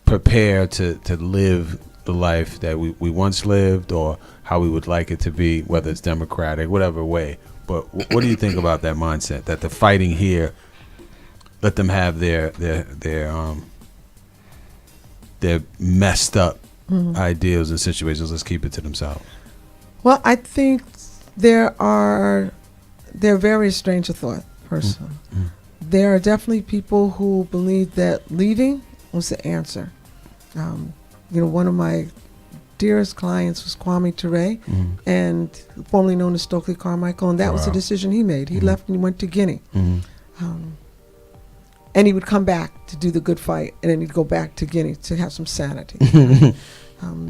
prepare to live the life that we once lived, or how we would like it to be, whether it's democratic, whatever way. But what do you think about that mindset, that the fighting here, let them have their messed up ideals and situations, let's keep it to themselves? Well, I think there are various strains of thought, personally. there are definitely people who believe that leaving was the answer. One of my dearest clients was Kwame Ture, and formerly known as Stokely Carmichael, and that was the decision he made. He left and he went to Guinea. And he would come back to do the good fight, and then he'd go back to Guinea to have some sanity.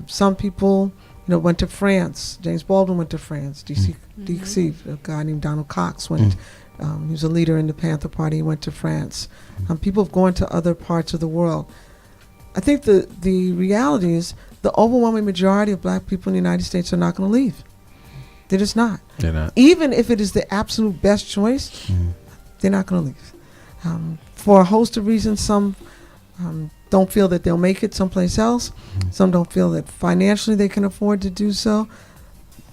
Some people, went to France. James Baldwin went to France. DC, a guy named Donald Cox went. He was a leader in the Panther Party. He went to France. People have gone to other parts of the world. I think the reality is the overwhelming majority of black people in the United States are not going to leave. They're just not. They're not. Even if it is the absolute best choice, they're not going to leave. For a host of reasons, some don't feel that they'll make it someplace else. Some don't feel that financially they can afford to do so.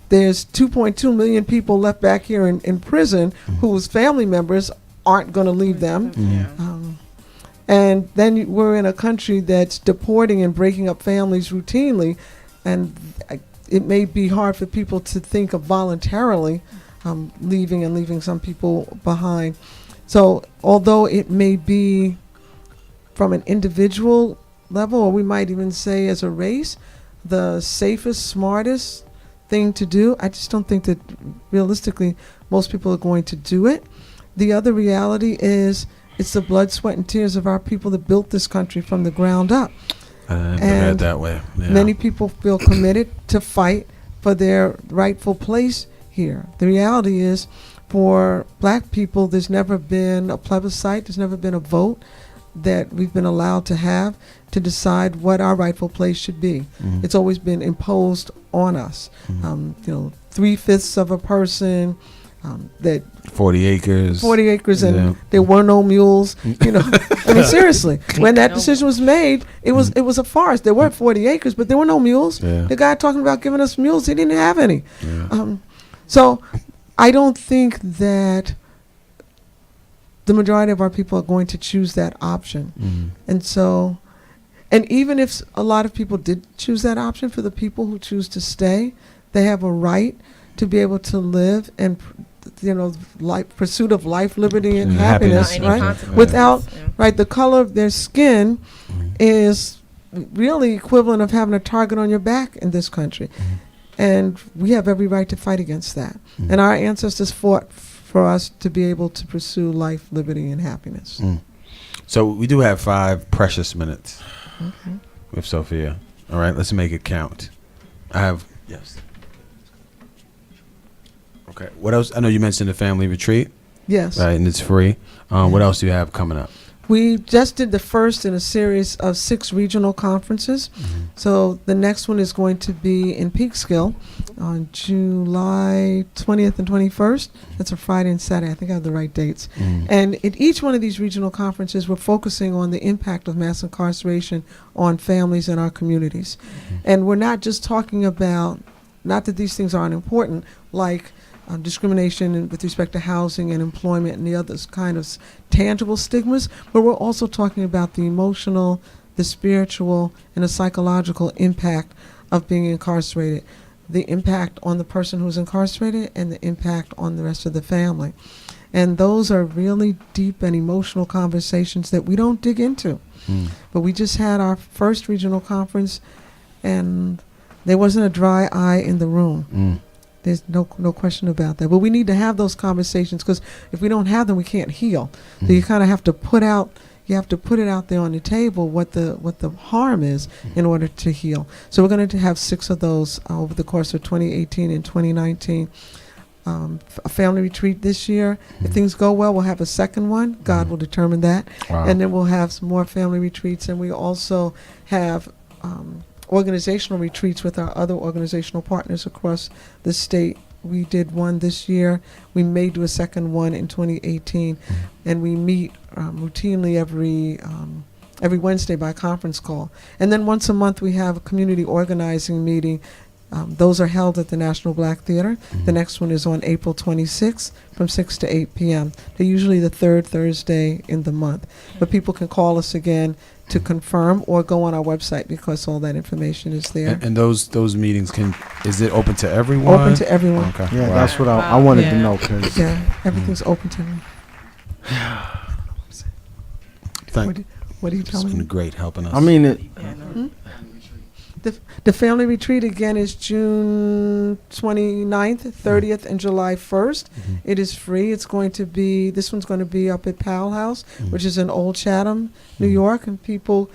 There's 2.2 million people left back here in prison whose family members aren't going to leave them. And then we're in a country that's deporting and breaking up families routinely, and it may be hard for people to think of voluntarily leaving and leaving some people behind. So although it may be from an individual level, or we might even say as a race, the safest, smartest thing to do, I just don't think that realistically most people are going to do it. The other reality is it's the blood, sweat, and tears of our people that built this country from the ground up. I read it that way. Yeah. Many people feel committed to fight for their rightful place here. The reality is, for black people, there's never been a plebiscite, there's never been a vote that we've been allowed to have to decide what our rightful place should be. It's always been imposed on us. 3/5 of a person, that 40 acres. 40 acres, and there were no mules. I mean, seriously, when that decision was made, it was a farce. There were 40 acres, but there were no mules. The guy talking about giving us mules, he didn't have any. So I don't think that the majority of our people are going to choose that option. And even if a lot of people did choose that option, for the people who choose to stay, they have a right to be able to live and pursuit of life, liberty, and happiness, right? Without, right, the color of their skin is really equivalent of having a target on your back in this country. And we have every right to fight against that. And our ancestors fought for us to be able to pursue life, liberty, and happiness. So we do have 5 precious minutes with Sophia. All right, let's make it count. Yes. Okay. What else? I know you mentioned the family retreat. Yes. Right, and it's free. What else do you have coming up? We just did the first in a series of 6 regional conferences. So the next one is going to be in Peekskill on July 20th and 21st. That's a Friday and Saturday. I think I have the right dates. And in each one of these regional conferences, we're focusing on the impact of mass incarceration on families in our communities. And we're not just talking about, not that these things aren't important, like discrimination with respect to housing and employment and the other kind of tangible stigmas, but we're also talking about the emotional, the spiritual, and the psychological impact of being incarcerated, the impact on the person who's incarcerated, and the impact on the rest of the family. And those are really deep and emotional conversations that we don't dig into. But we just had our first regional conference, and there wasn't a dry eye in the room. There's no question about that. But we need to have those conversations, because if we don't have them, we can't heal. So you kind of have to put it out there on the table what the harm is in order to heal. So we're going to have 6 of those over the course of 2018 and 2019. A family retreat this year. If things go well, we'll have a second one. God will determine that. And then we'll have some more family retreats. And we also have organizational retreats with our other organizational partners across the state. We did one this year. We may do a second one in 2018. And we meet routinely every Wednesday by conference call. And then once a month we have a community organizing meeting. Those are held at the National Black Theater. The next one is on April 26th from 6 to 8 p.m. They're usually the 3rd Thursday in the month. But people can call us again to confirm, or go on our website, because all that information is there. And those meetings is it open to everyone? Open to everyone. Okay. Yeah, that's what I wanted to know. Yeah, everything's open to everyone. Thank you. What are you It's telling been me? great helping us. I mean it. The family retreat again is June 29th, 30th, and July 1st. It is free. This one's going to be up at Powell House, which is in Old Chatham, New York. And people,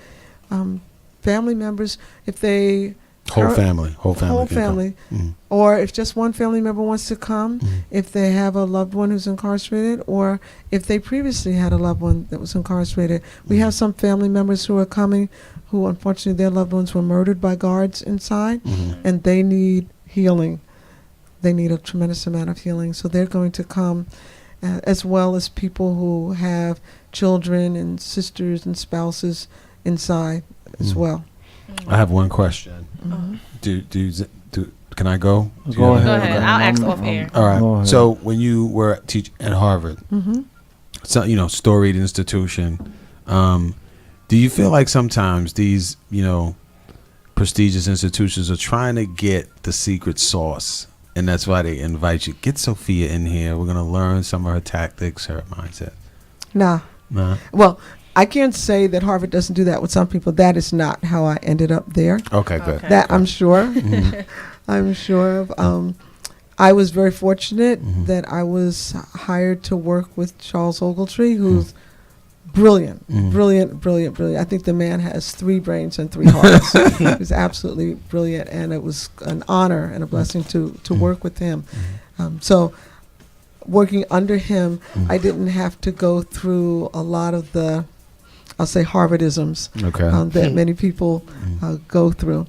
family members, if they... whole family Whole can come. family. Or if just one family member wants to come, if they have a loved one who's incarcerated, or if they previously had a loved one that was incarcerated. We have some family members who are coming who unfortunately their loved ones were murdered by guards inside, and they need healing. They need a tremendous amount of healing. So they're going to come, as well as people who have children and sisters and spouses inside as well. I have one question. Can I go? Go ahead. Go ahead. I'll ask off air. All right. Go ahead. So when you were teach at Harvard, so storied institution, do you feel like sometimes these prestigious institutions are trying to get the secret sauce, and that's why they invite you? Get Soffiyah in here. We're gonna learn some of her tactics, her mindset. Nah. Well, I can't say that Harvard doesn't do that with some people. That is not how I ended up there. Okay, good. Okay. That I'm sure. I'm sure of. I was very fortunate that I was hired to work with Charles Ogletree, who's brilliant. I think the man has 3 brains and 3 hearts. He's absolutely brilliant, and it was an honor and a blessing to work with him. So working under him, I didn't have to go through a lot of the, I'll say, Harvardisms that many people go through.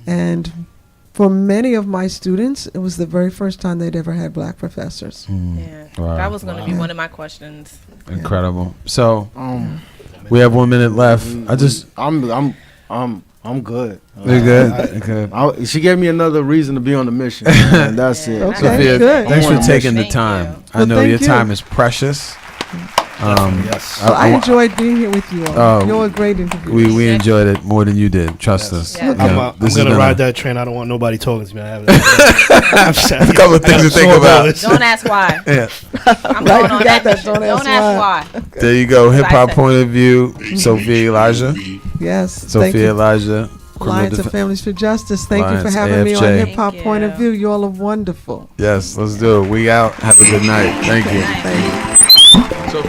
And for many of my students, it was the very first time they'd ever had black professors. Yeah. Wow. That was going to be one of my questions. Incredible. So we have 1 minute left. I'm good. You're good. She gave me another reason to be on the mission. Man. That's it. Okay. Soffiyah, good. thanks for taking the Thank time. you. I Well, know thank your you. time is precious. Yes. I enjoyed being here with you all. Oh, You're a great interview. We enjoyed it more than you did. Trust us. Yeah. I'm This is gonna gonna- ride that train. I don't want nobody talking to me. I have a couple of things to think about. Don't ask why. Yeah. I'm Right, going on you that got that. mission. Don't Don't ask ask why. There you go. Hip hop said. point of view. Soffiyah Elijah. Yes. Thank Soffiyah you. Elijah. Alliance of Families for Justice. Thank you for Alliance, having me on AFJ. Hip Hop Thank Point of you. View. You all are wonderful. Yes, let's do it. We out. Have a good night. Thank you. Thank you. So,